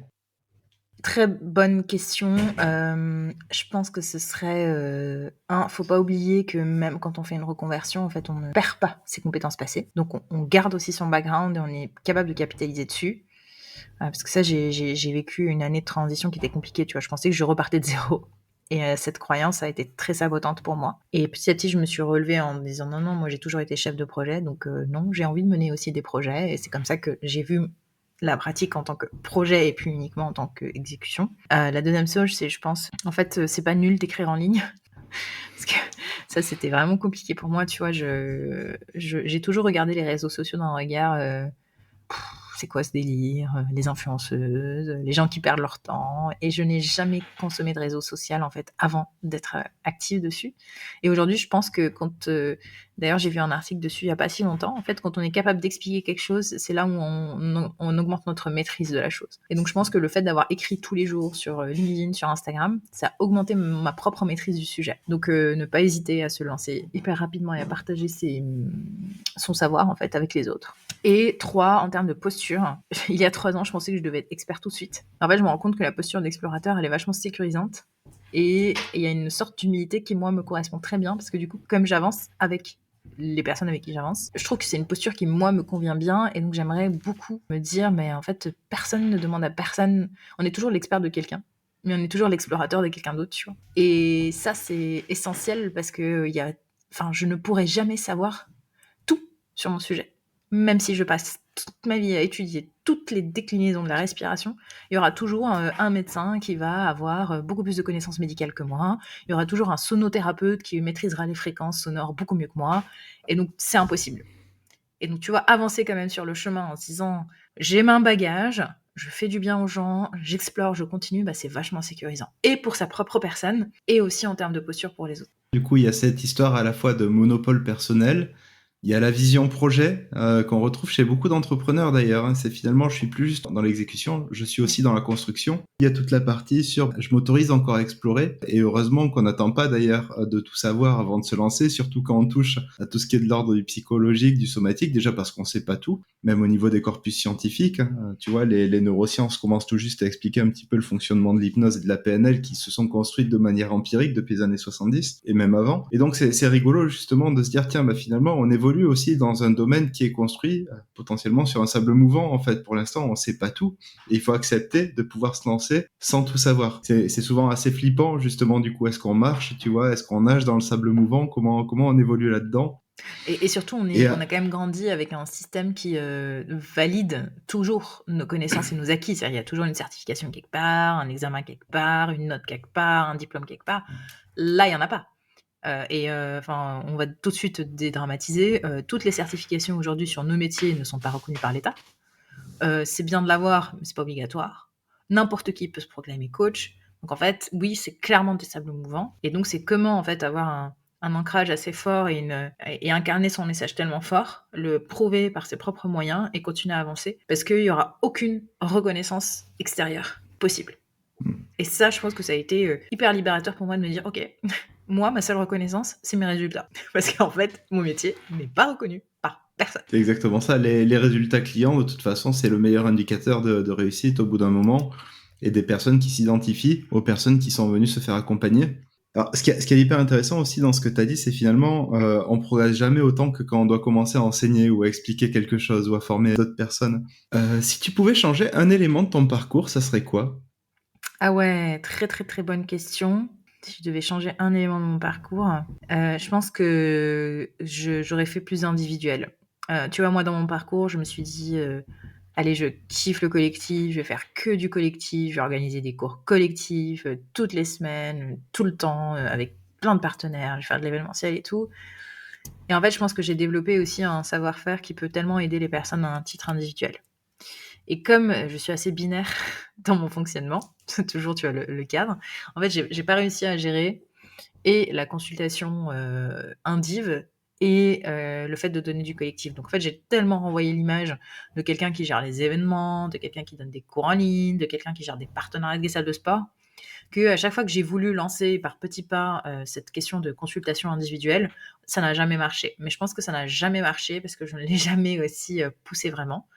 Très bonne question. Je pense que ce serait, faut pas oublier que même quand on fait une reconversion, en fait, on ne perd pas ses compétences passées. Donc on garde aussi son background et on est capable de capitaliser dessus. Parce que ça, j'ai vécu une année de transition qui était compliquée, tu vois. Je pensais que je repartais de zéro. Et cette croyance a été très sabotante pour moi. Et petit à petit, je me suis relevée en me disant non, moi j'ai toujours été chef de projet, donc non, j'ai envie de mener aussi des projets. Et c'est comme ça que j'ai vu la pratique en tant que projet et plus uniquement en tant qu'exécution. La deuxième chose, c'est, je pense, en fait, c'est pas nul d'écrire en ligne. Parce que ça, c'était vraiment compliqué pour moi, tu vois. J'ai toujours regardé les réseaux sociaux d'un regard... c'est quoi ce délire, les influenceuses, les gens qui perdent leur temps. Et je n'ai jamais consommé de réseau social, en fait, avant d'être active dessus. Et aujourd'hui, je pense que quand... d'ailleurs, j'ai vu un article dessus il n'y a pas si longtemps. En fait, quand on est capable d'expliquer quelque chose, c'est là où on augmente notre maîtrise de la chose. Et donc, je pense que le fait d'avoir écrit tous les jours sur LinkedIn, sur Instagram, ça a augmenté ma propre maîtrise du sujet. Donc, ne pas hésiter à se lancer hyper rapidement et à partager son savoir, en fait, avec les autres. Et 3, en termes de posture, il y a 3 ans, je pensais que je devais être expert tout de suite. En fait, je me rends compte que la posture d'explorateur, elle est vachement sécurisante. Et il y a une sorte d'humilité qui, moi, me correspond très bien, parce que du coup, comme j'avance avec les personnes avec qui j'avance, je trouve que c'est une posture qui, moi, me convient bien. Et donc, j'aimerais beaucoup me dire, mais en fait, personne ne demande à personne. On est toujours l'expert de quelqu'un, mais on est toujours l'explorateur de quelqu'un d'autre, tu vois. Et ça, c'est essentiel parce que je ne pourrais jamais savoir tout sur mon sujet. Même si je passe toute ma vie à étudier toutes les déclinaisons de la respiration, il y aura toujours un médecin qui va avoir beaucoup plus de connaissances médicales que moi. Il y aura toujours un sonothérapeute qui maîtrisera les fréquences sonores beaucoup mieux que moi. Et donc, c'est impossible. Et donc, tu vois, avancer quand même sur le chemin en se disant, j'ai un bagage, je fais du bien aux gens, j'explore, je continue, c'est vachement sécurisant. Et pour sa propre personne, et aussi en termes de posture pour les autres. Du coup, il y a cette histoire à la fois de monopole personnel, il y a la vision projet qu'on retrouve chez beaucoup d'entrepreneurs d'ailleurs. Hein. C'est finalement, je suis plus juste dans l'exécution, je suis aussi dans la construction. Il y a toute la partie sur je m'autorise encore à explorer et heureusement qu'on n'attend pas d'ailleurs de tout savoir avant de se lancer, surtout quand on touche à tout ce qui est de l'ordre du psychologique, du somatique, déjà parce qu'on sait pas tout, même au niveau des corpus scientifiques. Hein. Tu vois, les neurosciences commencent tout juste à expliquer un petit peu le fonctionnement de l'hypnose et de la PNL qui se sont construites de manière empirique depuis les années 70 et même avant. Et donc c'est rigolo justement de se dire tiens, finalement on évolue aussi dans un domaine qui est construit potentiellement sur un sable mouvant. En fait, pour l'instant, on sait pas tout. Et il faut accepter de pouvoir se lancer sans tout savoir. C'est souvent assez flippant, justement, du coup. Est-ce qu'on marche, tu vois? Est-ce qu'on nage dans le sable mouvant? Comment on évolue là-dedans? Et surtout, on a quand même grandi avec un système qui valide toujours nos connaissances et nos acquis. C'est-à-dire, il y a toujours une certification quelque part, un examen quelque part, une note quelque part, un diplôme quelque part. Là, il n'y en a pas. On va tout de suite dédramatiser. Toutes les certifications aujourd'hui sur nos métiers ne sont pas reconnues par l'État. C'est bien de l'avoir, mais c'est pas obligatoire. N'importe qui peut se proclamer coach. Donc en fait, oui, c'est clairement des sables mouvants. Et donc c'est comment en fait avoir un ancrage assez fort et incarner son message tellement fort, le prouver par ses propres moyens et continuer à avancer, parce qu'il n'y aura aucune reconnaissance extérieure possible. Et ça, je pense que ça a été hyper libérateur pour moi de me dire, ok, moi, ma seule reconnaissance, c'est mes résultats. Parce qu'en fait, mon métier n'est pas reconnu par personne. C'est exactement ça. Les résultats clients, de toute façon, c'est le meilleur indicateur de réussite au bout d'un moment. Et des personnes qui s'identifient aux personnes qui sont venues se faire accompagner. Alors, ce qui est hyper intéressant aussi dans ce que tu as dit, c'est finalement, on progresse jamais autant que quand on doit commencer à enseigner ou à expliquer quelque chose ou à former d'autres personnes. Si tu pouvais changer un élément de ton parcours, ça serait quoi? Ah ouais, très très très bonne question. Si je devais changer un élément de mon parcours, je pense que j'aurais fait plus individuel. Tu vois, moi, dans mon parcours, je me suis dit, allez, je kiffe le collectif, je vais faire que du collectif, je vais organiser des cours collectifs toutes les semaines, tout le temps, avec plein de partenaires, je vais faire de l'événementiel et tout. Et en fait, je pense que j'ai développé aussi un savoir-faire qui peut tellement aider les personnes à un titre individuel. Et comme je suis assez binaire dans mon fonctionnement, c'est toujours, tu vois, le cadre, en fait, j'ai pas réussi à gérer et la consultation indiv et le fait de donner du collectif. Donc, en fait, j'ai tellement renvoyé l'image de quelqu'un qui gère les événements, de quelqu'un qui donne des cours en ligne, de quelqu'un qui gère des partenariats avec des salles de sport, qu'à chaque fois que j'ai voulu lancer par petits pas cette question de consultation individuelle, ça n'a jamais marché. Mais je pense que ça n'a jamais marché parce que je ne l'ai jamais aussi poussé vraiment.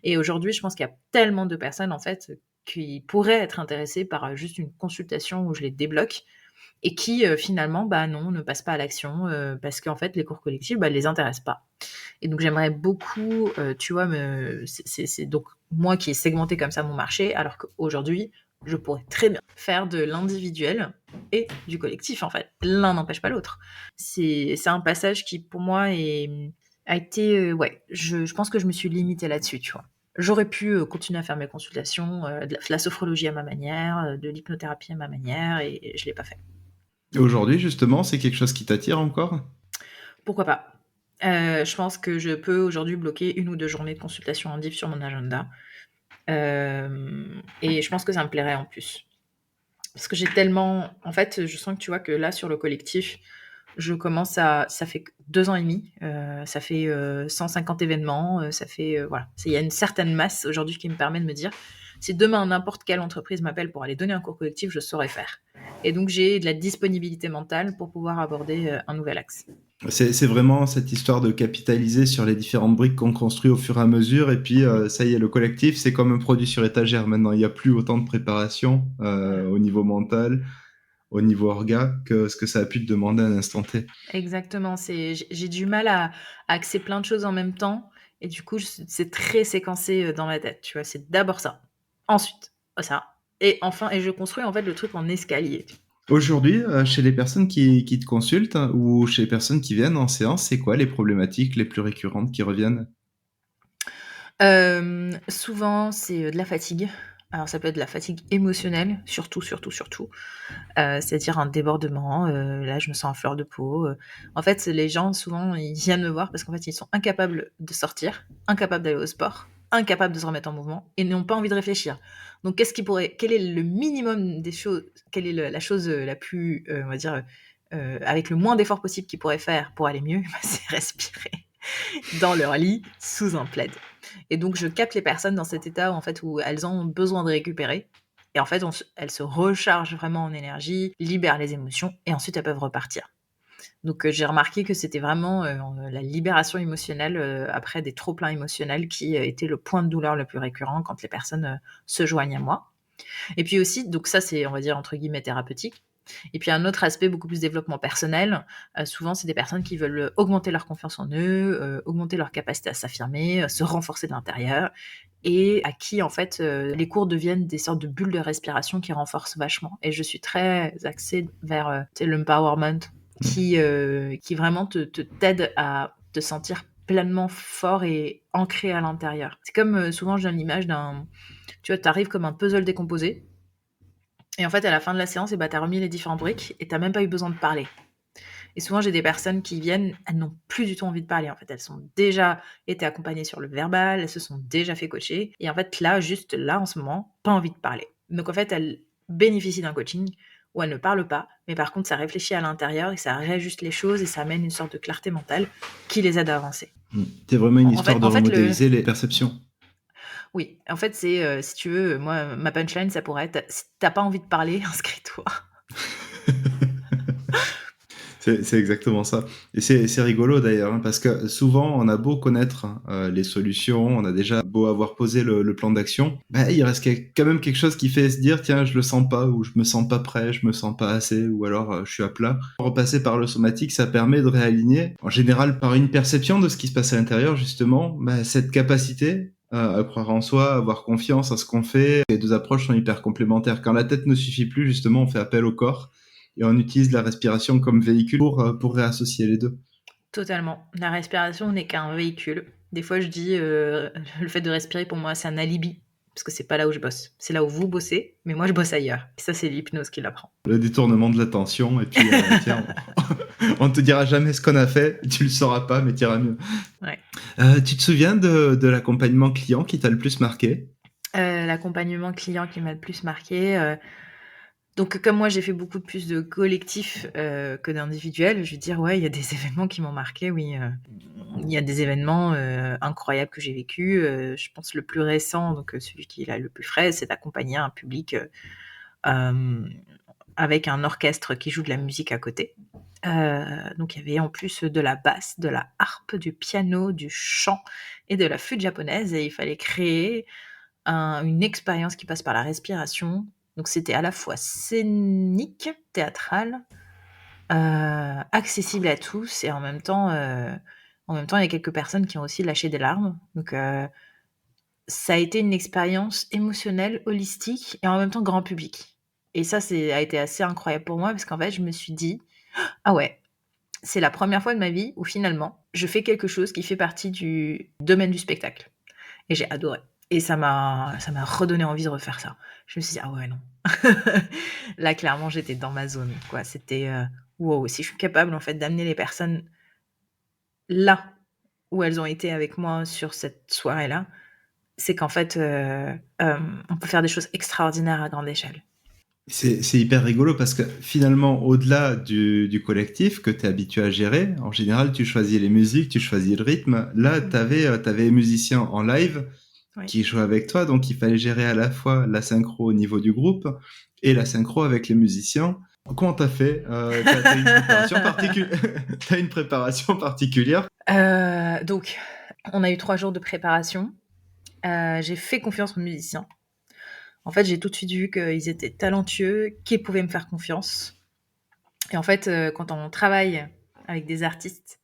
Et aujourd'hui, je pense qu'il y a tellement de personnes, en fait, qui pourraient être intéressées par juste une consultation où je les débloque et qui, finalement, non, ne passent pas à l'action parce qu'en fait, les cours collectifs, les intéressent pas. Et donc, j'aimerais beaucoup, tu vois, c'est donc moi qui ai segmenté comme ça mon marché, alors qu'aujourd'hui, je pourrais très bien faire de l'individuel et du collectif, en fait. L'un n'empêche pas l'autre. C'est un passage qui, pour moi, a été, ouais, je pense que je me suis limitée là-dessus, tu vois. J'aurais pu continuer à faire mes consultations, de la sophrologie à ma manière, de l'hypnothérapie à ma manière, et je l'ai pas fait. Et aujourd'hui, justement, c'est quelque chose qui t'attire encore? Pourquoi pas? Je pense que je peux aujourd'hui bloquer 1 ou 2 journées de consultation indiv sur mon agenda. Et je pense que ça me plairait en plus. Parce que j'ai tellement... En fait, je sens que tu vois que là, sur le collectif, je commence à... Ça fait 2 ans et demi, ça fait 150 événements, ça fait... voilà. Il y a une certaine masse aujourd'hui qui me permet de me dire, si demain, n'importe quelle entreprise m'appelle pour aller donner un cours collectif, je saurais faire. Et donc, j'ai de la disponibilité mentale pour pouvoir aborder un nouvel axe. C'est vraiment cette histoire de capitaliser sur les différentes briques qu'on construit au fur et à mesure. Et puis, ça y est, le collectif, c'est comme un produit sur étagère maintenant. Il n'y a plus autant de préparation Voilà. au niveau mental, au niveau orga, que ce que ça a pu te demander à un instant T. Exactement, j'ai du mal à axer plein de choses en même temps et du coup, c'est très séquencé, dans ma tête, tu vois? C'est d'abord ça, ensuite ça et enfin et je construis en fait le truc en escalier. Aujourd'hui, chez les personnes qui te consultent ou chez les personnes qui viennent en séance, c'est quoi les problématiques les plus récurrentes qui reviennent? Souvent, c'est, de la fatigue. Alors ça peut être de la fatigue émotionnelle, surtout, surtout, surtout. C'est-à-dire un débordement, là je me sens en fleur de peau, En fait, les gens souvent ils viennent me voir parce qu'en fait ils sont incapables de sortir, incapables d'aller au sport, incapables de se remettre en mouvement et n'ont pas envie de réfléchir. Donc quel est le minimum des choses, quelle est la chose, la plus, on va dire, avec le moins d'efforts possible qu'ils pourraient faire pour aller mieux? Bah, c'est respirer dans leur lit sous un plaid. Et donc je capte les personnes dans cet état en fait où elles ont besoin de récupérer et en fait elles se rechargent vraiment en énergie, libèrent les émotions et ensuite elles peuvent repartir. Donc j'ai remarqué que c'était vraiment, la libération émotionnelle, après des trop pleins émotionnels qui, était le point de douleur le plus récurrent quand les personnes, se joignent à moi. Et puis aussi, donc ça, c'est, on va dire, entre guillemets, thérapeutique. Et puis un autre aspect beaucoup plus développement personnel, souvent, c'est des personnes qui veulent augmenter leur confiance en eux, augmenter leur capacité à s'affirmer, se renforcer de l'intérieur et à qui, en fait, les cours deviennent des sortes de bulles de respiration qui renforcent vachement. Et je suis très axée vers, tu sais, l'empowerment qui vraiment t'aide à te sentir pleinement fort et ancré à l'intérieur. C'est comme, souvent je donne l'image d'un tu vois, tu arrives comme un puzzle décomposé et en fait, à la fin de la séance, tu as remis les différentes briques et tu même pas eu besoin de parler. Et souvent, j'ai des personnes qui viennent, elles n'ont plus du tout envie de parler. En fait, elles sont déjà été accompagnées sur le verbal, elles se sont déjà fait coacher. Et en fait, là, juste là, en ce moment, pas envie de parler. Donc, en fait, elles bénéficient d'un coaching où elles ne parlent pas, mais par contre, ça réfléchit à l'intérieur et ça réajuste les choses et ça amène une sorte de clarté mentale qui les aide à avancer. C'est vraiment une En histoire fait, de en fait le, remodéliser les perceptions. oui, en fait, c'est, si tu veux, moi, ma punchline, ça pourrait être: «Si tu pas envie de parler, inscris-toi». C'est exactement ça. Et c'est rigolo d'ailleurs, hein, parce que souvent on a beau connaître les solutions, on a déjà beau avoir posé le plan d'action, bah, il reste quand même quelque chose qui fait se dire tiens je le sens pas, ou je me sens pas prêt, je me sens pas assez, ou alors je suis à plat. Repasser par le somatique, ça permet de réaligner, en général par une perception de ce qui se passe à l'intérieur justement, bah, cette capacité à croire en soi, à avoir confiance à ce qu'on fait. Les deux approches sont hyper complémentaires. Quand la tête ne suffit plus, justement, on fait appel au corps et on utilise la respiration comme véhicule pour réassocier les deux. Totalement. La respiration n'est qu'un véhicule. Des fois, je dis, le fait de respirer, pour moi, c'est un alibi, parce que c'est pas là où je bosse. C'est là où vous bossez, mais moi, je bosse ailleurs. Et ça, c'est l'hypnose qui l'apprend. Le détournement de l'attention, et puis tiens, on ne te dira jamais ce qu'on a fait, tu le sauras pas, mais tu iras mieux. Ouais. Tu te souviens de l'accompagnement client qui t'a le plus marqué? L'accompagnement client qui m'a le plus marqué, donc comme moi, j'ai fait beaucoup plus de collectifs, que d'individuels, je vais dire, ouais, il y a des événements qui m'ont marqué, oui, il y a des événements, incroyables que j'ai vécus, je pense le plus récent, donc celui qui est là le plus frais, c'est d'accompagner un public, hem, avec un orchestre qui joue de la musique à côté. Donc il y avait en plus de la basse, de la harpe, du piano, du chant et de la flûte japonaise et il fallait créer une expérience qui passe par la respiration. Donc c'était à la fois scénique, théâtral, accessible à tous et en même temps, il y a quelques personnes qui ont aussi lâché des larmes. Donc ça a été une expérience émotionnelle, holistique et en même temps grand public. Et ça, c'est a été assez incroyable pour moi parce qu'en fait, je me suis dit: «Ah ouais, c'est la première fois de ma vie où finalement, je fais quelque chose qui fait partie du domaine du spectacle». Et j'ai adoré. Et ça m'a redonné envie de refaire ça. Je me suis dit: «Ah ouais, non». Là, clairement, j'étais dans ma zone, quoi. C'était, wow, si je suis capable, en fait, d'amener les personnes là où elles ont été avec moi sur cette soirée-là, c'est qu'en fait, on peut faire des choses extraordinaires à grande échelle. C'est hyper rigolo parce que finalement, au-delà du collectif que tu es habitué à gérer, en général, tu choisis les musiques, tu choisis le rythme. Là, tu avais les musiciens en live Oui, qui jouaient avec toi, donc il fallait gérer à la fois la synchro au niveau du groupe et la synchro avec les musiciens. Comment t'as fait? T'as une préparation t'as une préparation particulière? Donc, on a eu 3 jours de préparation. J'ai fait confiance aux musiciens. En fait, j'ai tout de suite vu qu'ils étaient talentueux, qu'ils pouvaient me faire confiance. Et en fait, quand on travaille avec des artistes,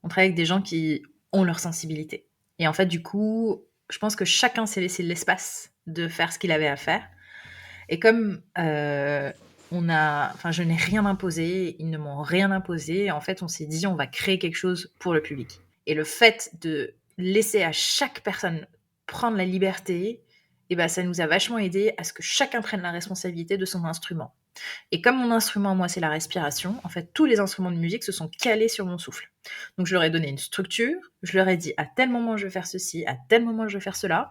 on travaille avec des gens qui ont leur sensibilité. Et en fait, du coup, je pense que chacun s'est laissé l'espace de faire ce qu'il avait à faire. Et comme je n'ai rien imposé, ils ne m'ont rien imposé. En fait, on s'est dit, on va créer quelque chose pour le public. Et le fait de laisser à chaque personne prendre la liberté, et ben, ça nous a vachement aidé à ce que chacun prenne la responsabilité de son instrument. Et comme mon instrument, moi, c'est la respiration, en fait, tous les instruments de musique se sont calés sur mon souffle. Donc, je leur ai donné une structure, je leur ai dit, à tel moment, je vais faire ceci, à tel moment, je vais faire cela.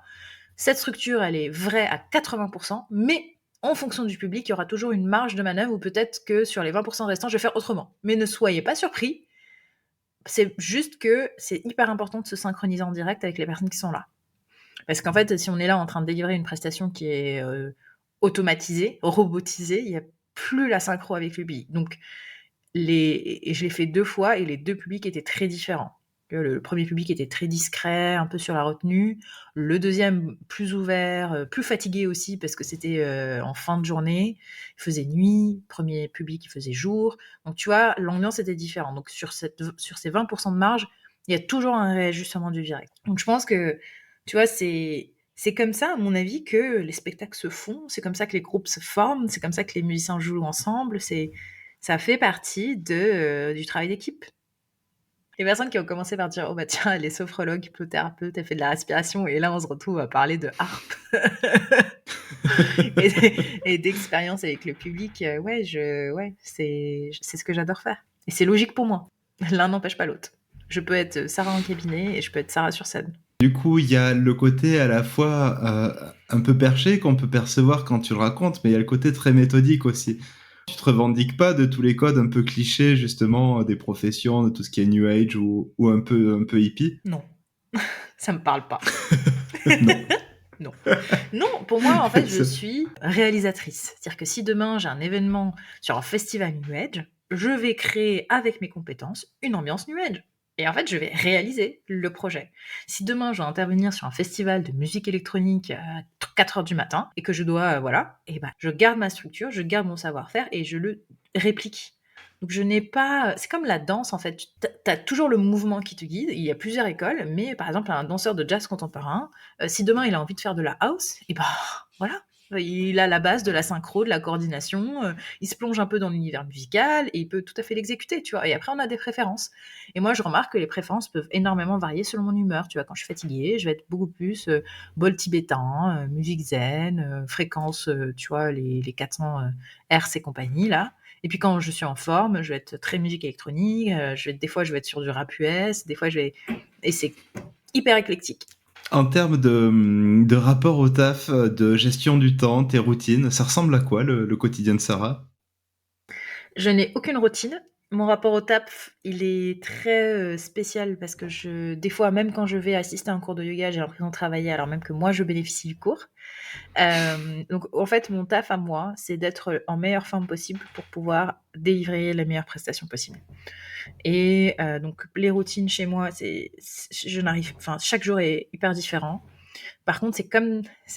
Cette structure, elle est vraie à 80%, mais en fonction du public, il y aura toujours une marge de manœuvre ou peut-être que sur les 20% restants, je vais faire autrement. Mais ne soyez pas surpris, c'est juste que c'est hyper important de se synchroniser en direct avec les personnes qui sont là. Parce qu'en fait, si on est là en train de délivrer une prestation qui est automatisée, robotisée, il n'y a plus la synchro avec le public. Donc, et je l'ai fait 2 fois et les 2 publics étaient très différents. Le premier public était très discret, un peu sur la retenue. Le deuxième, plus ouvert, plus fatigué aussi parce que c'était en fin de journée. Il faisait nuit. Premier public, il faisait jour. Donc, tu vois, l'ambiance était différente. Donc, sur ces 20% de marge, il y a toujours un réajustement du direct. Donc, je pense que, tu vois, c'est comme ça, à mon avis, que les spectacles se font. C'est comme ça que les groupes se forment. C'est comme ça que les musiciens jouent ensemble. Ça fait partie du travail d'équipe. Les personnes qui ont commencé par dire, oh bah tiens, elle est sophrologue, hypnothérapeute, elle fait de la respiration, et là on se retrouve à parler de harpe et d'expérience avec le public. C'est ce que j'adore faire. Et c'est logique pour moi. L'un n'empêche pas l'autre. Je peux être Sarah en cabinet et je peux être Sarah sur scène. Du coup, il y a le côté à la fois un peu perché qu'on peut percevoir quand tu le racontes, mais il y a le côté très méthodique aussi. Tu te revendiques pas de tous les codes un peu clichés, justement, des professions, de tout ce qui est New Age ou un peu hippie. Non, ça me parle pas. Non. Non. Non, pour moi, en fait, je suis réalisatrice. C'est-à-dire que si demain j'ai un événement sur un festival New Age, je vais créer avec mes compétences une ambiance New Age. Et en fait, je vais réaliser le projet. Si demain je dois intervenir sur un festival de musique électronique à 4 heures du matin et que je dois, et ben, je garde ma structure, je garde mon savoir-faire et je le réplique. Donc je n'ai pas. C'est comme la danse en fait. Tu as toujours le mouvement qui te guide. Il y a plusieurs écoles, mais par exemple, un danseur de jazz contemporain, si demain il a envie de faire de la house, et ben voilà. Il a la base de la synchro, de la coordination, il se plonge un peu dans l'univers musical et il peut tout à fait l'exécuter, tu vois. Et après, on a des préférences. Et moi, je remarque que les préférences peuvent énormément varier selon mon humeur. Tu vois, quand je suis fatiguée, je vais être beaucoup plus bol tibétain, musique zen, fréquence, tu vois, les 400 Hz et compagnie, là. Et puis quand je suis en forme, je vais être très musique électronique, des fois je vais être sur du rap US, des fois je vais... Et c'est hyper éclectique. En termes de rapport au taf, de gestion du temps, tes routines, ça ressemble à quoi le quotidien de Sarah? Je n'ai aucune routine. Mon rapport au taf, il est très spécial parce que des fois, même quand je vais assister à un cours de yoga, j'ai l'impression de travailler alors même que moi, je bénéficie du cours. Donc, en fait, mon taf à moi, c'est d'être en meilleure forme possible pour pouvoir délivrer les meilleures prestations possibles. Et donc, les routines chez moi, chaque jour est hyper différent. Par contre,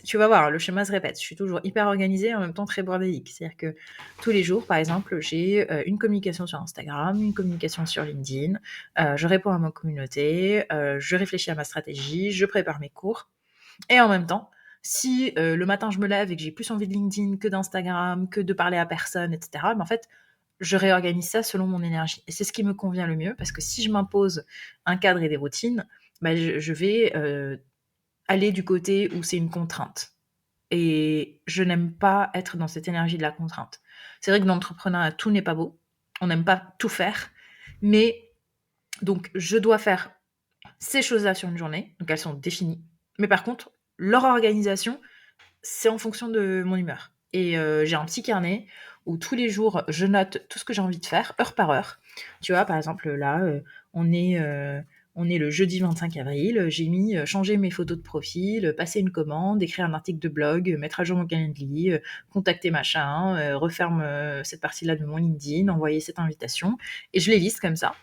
tu vas voir, le schéma se répète. Je suis toujours hyper organisée et en même temps très bordélique. C'est-à-dire que tous les jours, par exemple, j'ai une communication sur Instagram, une communication sur LinkedIn, je réponds à ma communauté, je réfléchis à ma stratégie, je prépare mes cours. Et en même temps, si le matin je me lève et que j'ai plus envie de LinkedIn que d'Instagram, que de parler à personne, etc., en fait, je réorganise ça selon mon énergie. Et c'est ce qui me convient le mieux parce que si je m'impose un cadre et des routines, je vais aller du côté où c'est une contrainte. Et je n'aime pas être dans cette énergie de la contrainte. C'est vrai que dans l'entrepreneuriat, tout n'est pas beau. On n'aime pas tout faire. Mais donc, je dois faire ces choses-là sur une journée. Donc, elles sont définies. Mais par contre, leur organisation, c'est en fonction de mon humeur. Et j'ai un petit carnet où tous les jours, je note tout ce que j'ai envie de faire, heure par heure. Tu vois, par exemple, là, on est On est le jeudi 25 avril, j'ai mis changer mes photos de profil, passer une commande, écrire un article de blog, mettre à jour mon calendrier, contacter machin, refaire cette partie-là de mon LinkedIn, envoyer cette invitation. Et je les liste comme ça.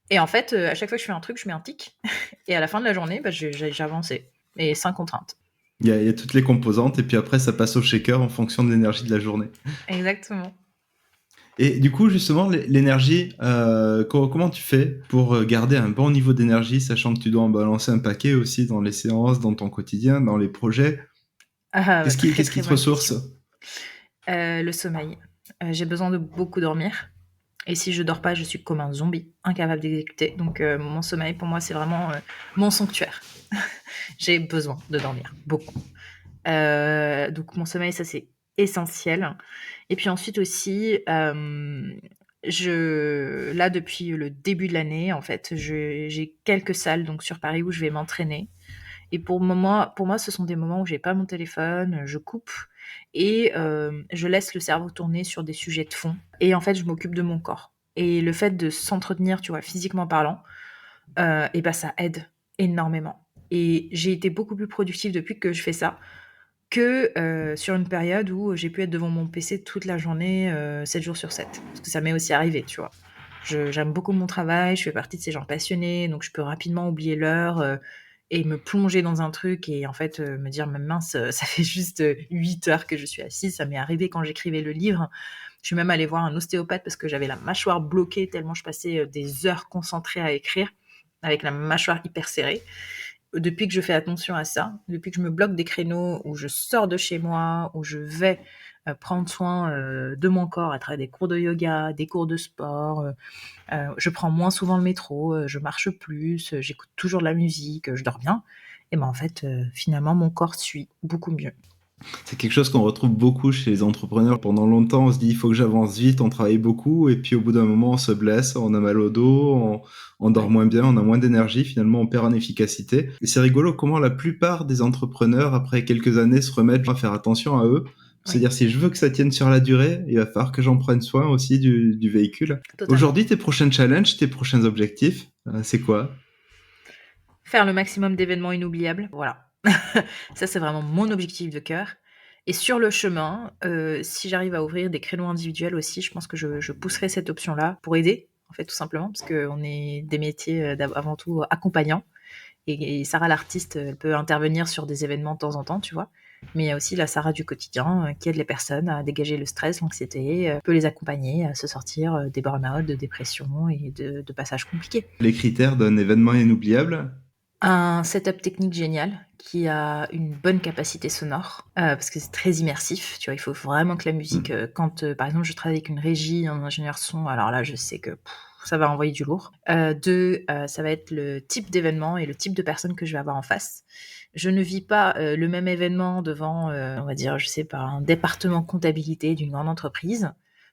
Et en fait, à chaque fois que je fais un truc, je mets un tic. Et à la fin de la journée, j'ai avancé. Et sans contrainte. Il y a toutes les composantes et puis après ça passe au shaker en fonction de l'énergie de la journée. Exactement. Et du coup, justement, l'énergie, comment tu fais pour garder un bon niveau d'énergie, sachant que tu dois en balancer un paquet aussi dans les séances, dans ton quotidien, dans les projets? Qu'est-ce qui, Très qu'est-ce qui très te bonne ressource? question. Le sommeil. J'ai besoin de beaucoup dormir. Et si je dors pas, je suis comme un zombie, incapable d'exécuter. Donc mon sommeil, pour moi, c'est vraiment mon sanctuaire. J'ai besoin de dormir, beaucoup. Donc mon sommeil, ça c'est essentiel. Et puis ensuite aussi, là depuis le début de l'année, en fait, j'ai quelques salles donc sur Paris où je vais m'entraîner. Et pour moi, ce sont des moments où j'ai pas mon téléphone, je coupe et je laisse le cerveau tourner sur des sujets de fond. Et en fait, je m'occupe de mon corps. Et le fait de s'entretenir, tu vois, physiquement parlant, et ben ça aide énormément. Et j'ai été beaucoup plus productive depuis que je fais ça que sur une période où j'ai pu être devant mon PC toute la journée, 7 jours sur 7. Parce que ça m'est aussi arrivé, tu vois. J'aime beaucoup mon travail, je fais partie de ces gens passionnés, donc je peux rapidement oublier l'heure et me plonger dans un truc et en fait me dire, mais mince, ça fait juste 8 heures que je suis assise. Ça m'est arrivé quand j'écrivais le livre. Je suis même allée voir un ostéopathe parce que j'avais la mâchoire bloquée tellement je passais des heures concentrées à écrire avec la mâchoire hyper serrée. Depuis que je fais attention à ça, depuis que je me bloque des créneaux où je sors de chez moi, où je vais prendre soin de mon corps à travers des cours de yoga, des cours de sport, je prends moins souvent le métro, je marche plus, j'écoute toujours de la musique, je dors bien, et ben en fait, finalement, mon corps suit beaucoup mieux. C'est quelque chose qu'on retrouve beaucoup chez les entrepreneurs. Pendant longtemps, on se dit il faut que j'avance vite, on travaille beaucoup, et puis au bout d'un moment, on se blesse, on a mal au dos, on dort Ouais. moins bien, on a moins d'énergie, finalement, on perd en efficacité. Et c'est rigolo comment la plupart des entrepreneurs, après quelques années, se remettent à faire attention à eux. Oui, C'est-à-dire, si je veux que ça tienne sur la durée, il va falloir que j'en prenne soin aussi du véhicule. totalement. Aujourd'hui, tes prochains challenges, tes prochains objectifs, c'est quoi? Faire le maximum d'événements inoubliables, voilà. Ça, c'est vraiment mon objectif de cœur. Et sur le chemin, si j'arrive à ouvrir des créneaux individuels aussi, je pense que je pousserai cette option-là pour aider, en fait, tout simplement, parce qu'on est des métiers avant tout accompagnants. Et Sarah l'artiste, elle peut intervenir sur des événements de temps en temps, tu vois. Mais il y a aussi la Sarah du quotidien qui aide les personnes à dégager le stress, l'anxiété, peut les accompagner à se sortir des burn-out, de dépression et de passages compliqués. Les critères d'un événement inoubliable? Un setup technique génial qui a une bonne capacité sonore parce que c'est très immersif. Tu vois, il faut vraiment que la musique, quand par exemple je travaille avec une régie, un ingénieur son, alors là je sais que ça va envoyer du lourd. Deux, ça va être le type d'événement et le type de personne que je vais avoir en face. Je ne vis pas le même événement devant, on va dire, je sais pas, un département comptabilité d'une grande entreprise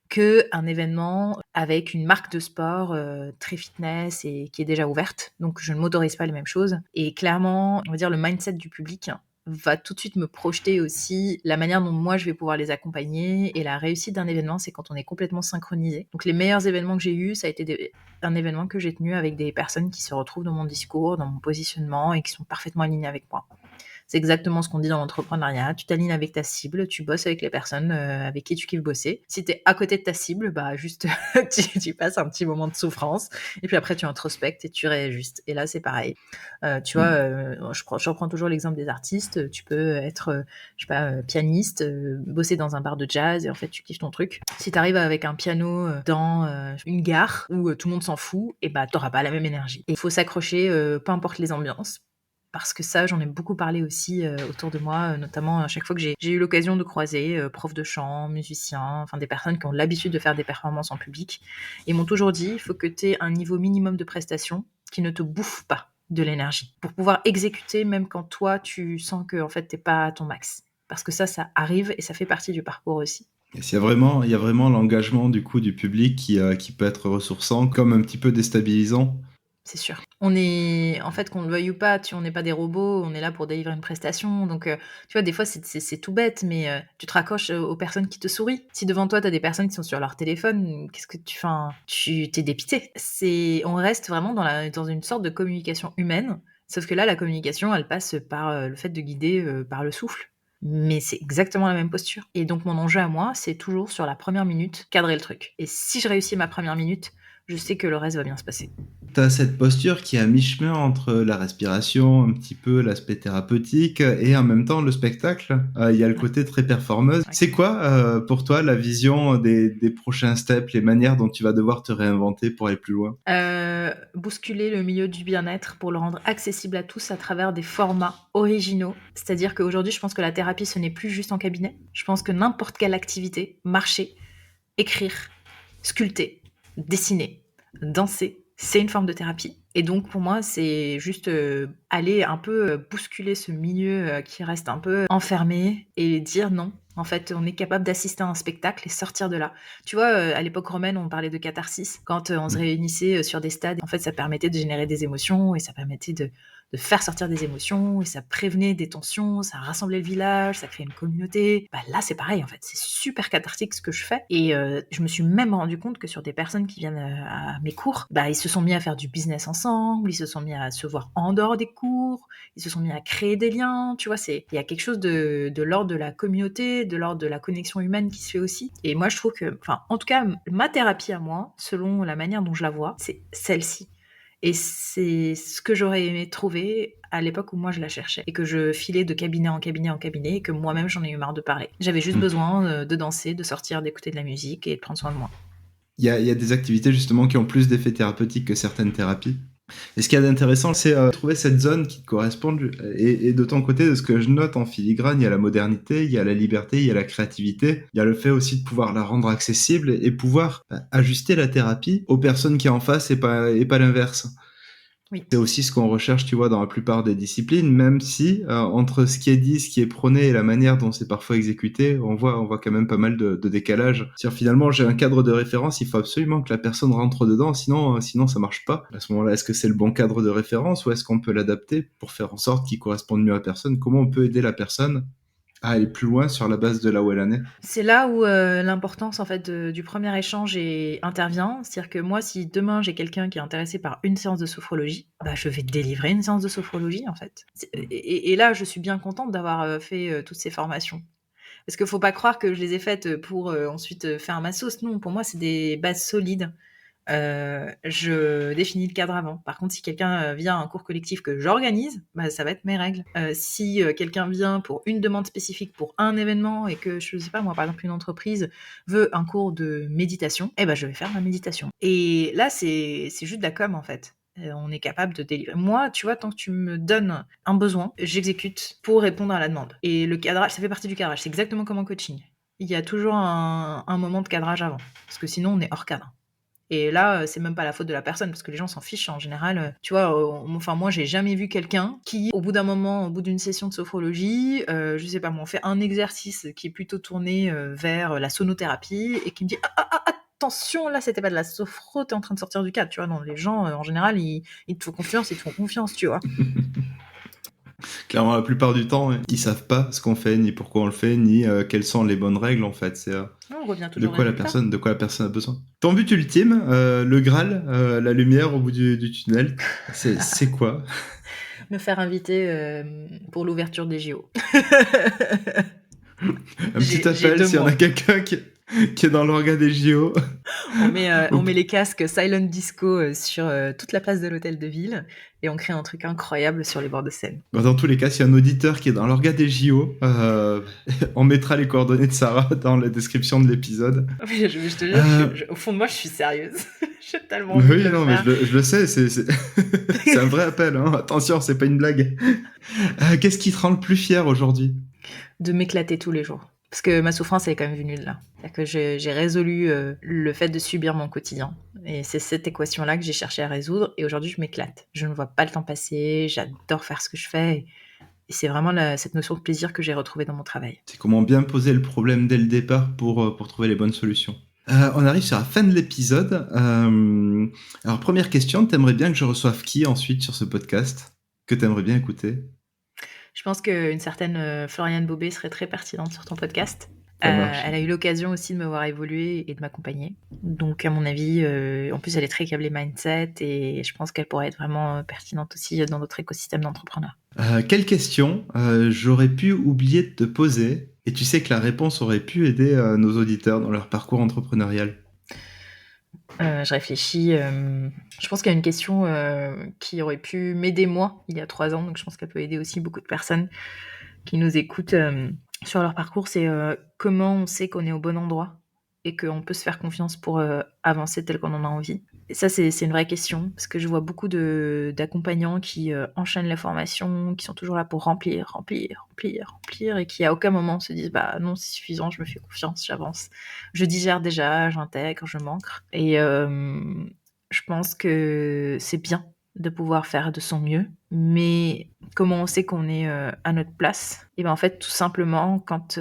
qu'un événement avec une marque de sport très fitness et qui est déjà ouverte. Donc, je ne m'autorise pas les mêmes choses. Et clairement, on va dire, le mindset du public va tout de suite me projeter aussi la manière dont moi je vais pouvoir les accompagner. Et la réussite d'un événement, c'est quand on est complètement synchronisé. Donc, les meilleurs événements que j'ai eus, ça a été un événement que j'ai tenu avec des personnes qui se retrouvent dans mon discours, dans mon positionnement et qui sont parfaitement alignées avec moi. C'est exactement ce qu'on dit dans l'entrepreneuriat. Tu t'alignes avec ta cible, tu bosses avec les personnes avec qui tu kiffes bosser. Si tu es à côté de ta cible, bah juste tu passes un petit moment de souffrance et puis après tu introspectes et tu réajustes. Et là c'est pareil. Tu vois, je reprends toujours l'exemple des artistes. Tu peux être, je sais pas, pianiste, bosser dans un bar de jazz et en fait tu kiffes ton truc. Si tu arrives avec un piano dans une gare où tout le monde s'en fout, et bah t'auras pas la même énergie. Il faut s'accrocher, peu importe les ambiances. Parce que ça, j'en ai beaucoup parlé aussi autour de moi, notamment à chaque fois que j'ai eu l'occasion de croiser profs de chant, musiciens, enfin des personnes qui ont l'habitude de faire des performances en public. Ils m'ont toujours dit, il faut que tu aies un niveau minimum de prestation qui ne te bouffe pas de l'énergie pour pouvoir exécuter même quand toi, tu sens que en fait, t'es pas à ton max. Parce que ça arrive et ça fait partie du parcours aussi. Et il y a vraiment l'engagement du coup du public qui peut être ressourçant, comme un petit peu déstabilisant. c'est sûr. En fait, qu'on le veuille ou pas, on n'est pas des robots, on est là pour délivrer une prestation. Donc, tu vois, des fois, c'est tout bête, mais tu te raccroches aux personnes qui te sourient. Si devant toi, tu as des personnes qui sont sur leur téléphone, qu'est-ce que tu fais? Enfin, tu t'es dépité. On reste vraiment dans une sorte de communication humaine, sauf que là, la communication, elle passe par le fait de guider par le souffle. Mais c'est exactement la même posture. Et donc, mon enjeu à moi, c'est toujours sur la première minute, cadrer le truc. Et si je réussis ma première minute, je sais que le reste va bien se passer. T'as cette posture qui est à mi-chemin entre la respiration, un petit peu l'aspect thérapeutique et en même temps le spectacle. Il y a le côté très performeuse. Ouais. C'est quoi pour toi la vision des prochains steps, les manières dont tu vas devoir te réinventer pour aller plus loin? Bousculer le milieu du bien-être pour le rendre accessible à tous à travers des formats originaux. C'est-à-dire qu'aujourd'hui, je pense que la thérapie, ce n'est plus juste en cabinet. Je pense que n'importe quelle activité, marcher, écrire, sculpter, dessiner, danser, c'est une forme de thérapie. Et donc, pour moi, c'est juste aller un peu bousculer ce milieu qui reste un peu enfermé et dire non. En fait, on est capable d'assister à un spectacle et sortir de là. Tu vois, à l'époque romaine, on parlait de catharsis. Quand on se réunissait sur des stades, en fait, ça permettait de générer des émotions et ça permettait de faire sortir des émotions et ça prévenait des tensions, ça rassemblait le village, ça créait une communauté. Bah là, c'est pareil, en fait. C'est super cathartique ce que je fais. Et je me suis même rendu compte que sur des personnes qui viennent à mes cours, bah, ils se sont mis à faire du business ensemble, ils se sont mis à se voir en dehors des cours, ils se sont mis à créer des liens, tu vois, il y a quelque chose de l'ordre de la communauté, de l'ordre de la connexion humaine qui se fait aussi. Et moi, je trouve que, en tout cas, ma thérapie à moi, selon la manière dont je la vois, c'est celle-ci. Et c'est ce que j'aurais aimé trouver à l'époque où moi je la cherchais et que je filais de cabinet en cabinet en cabinet et que moi-même j'en ai eu marre de parler. J'avais juste besoin de danser, de sortir, d'écouter de la musique et de prendre soin de moi. Il y a des activités justement qui ont plus d'effets thérapeutiques que certaines thérapies. Et ce qu'il y a d'intéressant, c'est trouver cette zone qui te correspond. Et de ton côté, de ce que je note en filigrane, il y a la modernité, il y a la liberté, il y a la créativité. Il y a le fait aussi de pouvoir la rendre accessible et pouvoir ajuster la thérapie aux personnes qui sont en face et pas l'inverse. Oui. C'est aussi ce qu'on recherche, tu vois, dans la plupart des disciplines, même si entre ce qui est dit, ce qui est prôné et la manière dont c'est parfois exécuté, on voit quand même pas mal de décalage. C'est-à-dire, finalement, j'ai un cadre de référence, il faut absolument que la personne rentre dedans, sinon ça marche pas. À ce moment-là, est-ce que c'est le bon cadre de référence ou est-ce qu'on peut l'adapter pour faire en sorte qu'il corresponde mieux à la personne? Comment on peut aider la personne à aller plus loin sur la base de là où elle en est? C'est là où l'importance en fait du premier échange intervient. C'est-à-dire que moi, si demain j'ai quelqu'un qui est intéressé par une séance de sophrologie, bah, je vais délivrer une séance de sophrologie en fait. Et là, je suis bien contente d'avoir fait toutes ces formations. Parce qu'il ne faut pas croire que je les ai faites pour ensuite faire ma sauce. Non, pour moi, c'est des bases solides. Je définis le cadre avant. Par contre, si quelqu'un vient à un cours collectif que j'organise, bah, ça va être mes règles. Si quelqu'un vient pour une demande spécifique pour un événement et que, je sais pas moi, par exemple, une entreprise veut un cours de méditation, eh ben, je vais faire ma méditation. Et là, c'est juste de la com, en fait. On est capable de délivrer. Moi, tu vois, tant que tu me donnes un besoin, j'exécute pour répondre à la demande. Et le cadrage, ça fait partie du cadrage. C'est exactement comme en coaching. Il y a toujours un moment de cadrage avant. Parce que sinon, on est hors cadre. Et là, c'est même pas la faute de la personne, parce que les gens s'en fichent en général. Tu vois, moi, j'ai jamais vu quelqu'un qui, au bout d'un moment, au bout d'une session de sophrologie, je sais pas moi, on fait un exercice qui est plutôt tourné vers la sonothérapie et qui me dit attention, là, c'était pas de la sophro, t'es en train de sortir du cadre. Tu vois, non, les gens, en général, ils te font confiance, tu vois. Clairement, la plupart du temps, ils savent pas ce qu'on fait, ni pourquoi on le fait, ni quelles sont les bonnes règles en fait. C'est On revient de toujours au quoi la résultat. personne a besoin. Ton but ultime, le Graal, la lumière au bout du tunnel, c'est quoi? Me faire inviter pour l'ouverture des JO. Un petit appel s'il y en a quelqu'un qui est dans l'orga des JO. On met les casques Silent Disco sur toute la place de l'hôtel de ville et on crée un truc incroyable sur les bords de Seine. Dans tous les cas, s'il y a un auditeur qui est dans l'orga des JO, on mettra les coordonnées de Sarah dans la description de l'épisode. Je te jure, au fond de moi, je suis sérieuse. J'ai tellement envie Oui, de le non, faire. mais je le sais, c'est un vrai appel. Hein. Attention, c'est pas une blague. Qu'est-ce qui te rend le plus fier aujourd'hui? De m'éclater tous les jours. Parce que ma souffrance, elle est quand même venue de là. C'est-à-dire que j'ai résolu le fait de subir mon quotidien. Et c'est cette équation-là que j'ai cherché à résoudre. Et aujourd'hui, je m'éclate. Je ne vois pas le temps passer. J'adore faire ce que je fais. Et c'est vraiment cette notion de plaisir que j'ai retrouvée dans mon travail. C'est comment bien poser le problème dès le départ pour trouver les bonnes solutions. On arrive sur la fin de l'épisode. Alors, première question, t'aimerais bien que je reçoive qui ensuite sur ce podcast que t'aimerais bien écouter? Je pense qu'une certaine Floriane Bobet serait très pertinente sur ton podcast. Ça marche. Elle a eu l'occasion aussi de me voir évoluer et de m'accompagner. Donc, à mon avis, en plus, elle est très câblée mindset et je pense qu'elle pourrait être vraiment pertinente aussi dans notre écosystème d'entrepreneurs. Quelle question j'aurais pu oublier de te poser et tu sais que la réponse aurait pu aider nos auditeurs dans leur parcours entrepreneurial? Je réfléchis. Je pense qu'il y a une question qui aurait pu m'aider moi il y a 3 ans, donc je pense qu'elle peut aider aussi beaucoup de personnes qui nous écoutent sur leur parcours. C'est comment on sait qu'on est au bon endroit et qu'on peut se faire confiance pour avancer tel qu'on en a envie. Et ça, c'est une vraie question parce que je vois beaucoup d'accompagnants qui enchaînent les formations, qui sont toujours là pour remplir et qui à aucun moment se disent bah non, c'est suffisant, je me fais confiance, j'avance, je digère déjà, j'intègre, je m'ancre. Et je pense que c'est bien de pouvoir faire de son mieux, mais comment on sait qu'on est à notre place? Et ben en fait, tout simplement, quand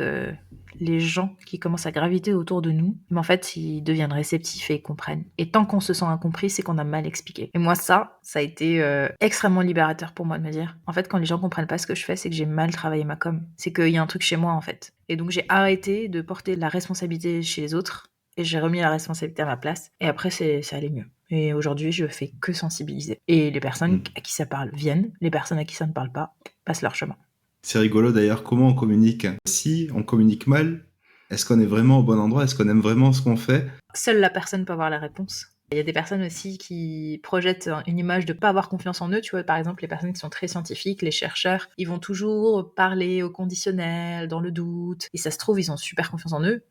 les gens qui commencent à graviter autour de nous, en fait, ils deviennent réceptifs et ils comprennent. Et tant qu'on se sent incompris, c'est qu'on a mal expliqué. Et moi, ça a été extrêmement libérateur pour moi de me dire, en fait, quand les gens comprennent pas ce que je fais, c'est que j'ai mal travaillé ma com. C'est qu'il y a un truc chez moi, en fait. Et donc, j'ai arrêté de porter la responsabilité chez les autres et j'ai remis la responsabilité à ma place. Et après, ça allait mieux. Et aujourd'hui, je fais que sensibiliser. Et les personnes à qui ça parle viennent, les personnes à qui ça ne parle pas passent leur chemin. C'est rigolo d'ailleurs comment on communique. Si on communique mal, est-ce qu'on est vraiment au bon endroit? Est-ce qu'on aime vraiment ce qu'on fait? Seule la personne peut avoir la réponse. Il y a des personnes aussi qui projettent une image de pas avoir confiance en eux. Tu vois, par exemple, les personnes qui sont très scientifiques, les chercheurs, ils vont toujours parler au conditionnel, dans le doute. Et ça se trouve, ils ont super confiance en eux.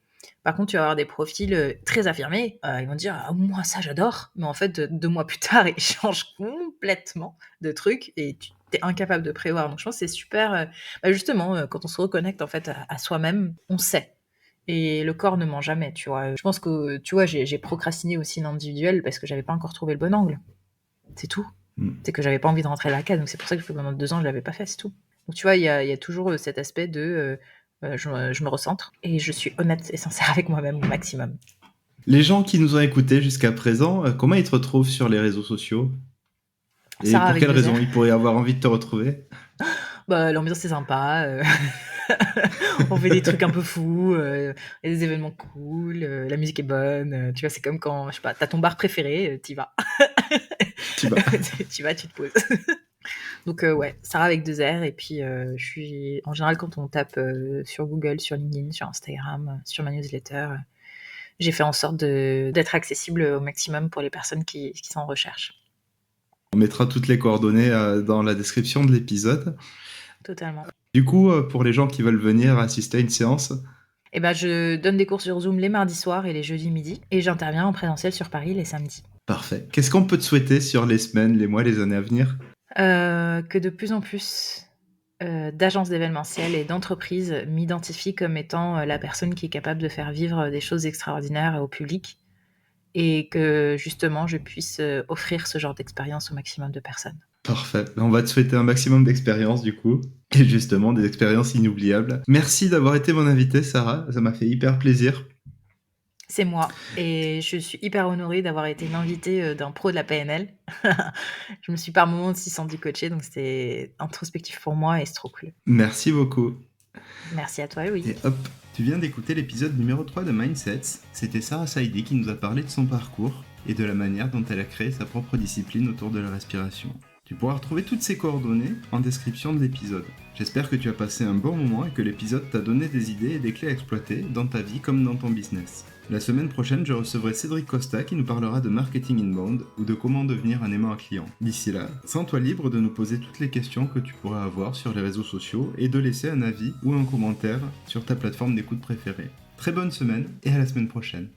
Par contre, tu vas avoir des profils très affirmés. Ils vont dire ah, moi, ça, j'adore. Mais en fait, 2 mois plus tard, ils changent complètement de truc et tu es incapable de prévoir. Donc, je pense que c'est super. Justement, quand on se reconnecte en fait à soi-même, on sait. Et le corps ne ment jamais, tu vois. Je pense que, tu vois, j'ai procrastiné aussi l'individuel parce que j'avais pas encore trouvé le bon angle. C'est tout. C'est que j'avais pas envie de rentrer à la case. Donc, c'est pour ça que pendant 2 ans, je l'avais pas fait, c'est tout. Donc, tu vois, il y a toujours cet aspect de je me recentre et je suis honnête et sincère avec moi-même au maximum. Les gens qui nous ont écoutés jusqu'à présent, comment ils te retrouvent sur les réseaux sociaux? Et Sarah pour avec quelles 2 raisons R. ils pourraient avoir envie de te retrouver? Bah, l'ambiance est sympa. On fait des trucs un peu fous. Il y a des événements cool. La musique est bonne. Tu vois, c'est comme quand, je sais pas, t'as ton bar préféré, t'y vas. Tu vas. Tu vas, tu te poses. Donc, ouais, Sarah avec 2 R. Et puis, je suis, en général, quand on tape sur Google, sur LinkedIn, sur Instagram, sur ma newsletter, j'ai fait en sorte d'être accessible au maximum pour les personnes qui sont en recherche. On mettra toutes les coordonnées dans la description de l'épisode. Totalement. Du coup, pour les gens qui veulent venir assister à une séance, Eh ben, je donne des cours sur Zoom les mardis soirs et les jeudis midi. Et j'interviens en présentiel sur Paris les samedis. parfait. Qu'est-ce qu'on peut te souhaiter sur les semaines, les mois, les années à venir? Que de plus en plus d'agences d'événementiel et d'entreprises m'identifient comme étant la personne qui est capable de faire vivre des choses extraordinaires au public et que justement je puisse offrir ce genre d'expérience au maximum de personnes. Parfait. On va te souhaiter un maximum d'expériences du coup. Et justement, des expériences inoubliables. Merci d'avoir été mon invité, Sarah. Ça m'a fait hyper plaisir. C'est moi et je suis hyper honorée d'avoir été l'invitée d'un pro de la PNL. Je me suis par moments aussi sentie coachée, donc c'était introspectif pour moi et c'est trop cool. Merci beaucoup. Merci à toi, Louis. Et hop, tu viens d'écouter l'épisode numéro 3 de Mindsets. C'était Sarah Saidi qui nous a parlé de son parcours et de la manière dont elle a créé sa propre discipline autour de la respiration. Tu pourras retrouver toutes ces coordonnées en description de l'épisode. J'espère que tu as passé un bon moment et que l'épisode t'a donné des idées et des clés à exploiter dans ta vie comme dans ton business. La semaine prochaine, je recevrai Cédric Costa qui nous parlera de marketing inbound ou de comment devenir un aimant client. D'ici là, sens-toi libre de nous poser toutes les questions que tu pourras avoir sur les réseaux sociaux et de laisser un avis ou un commentaire sur ta plateforme d'écoute préférée. Très bonne semaine et à la semaine prochaine.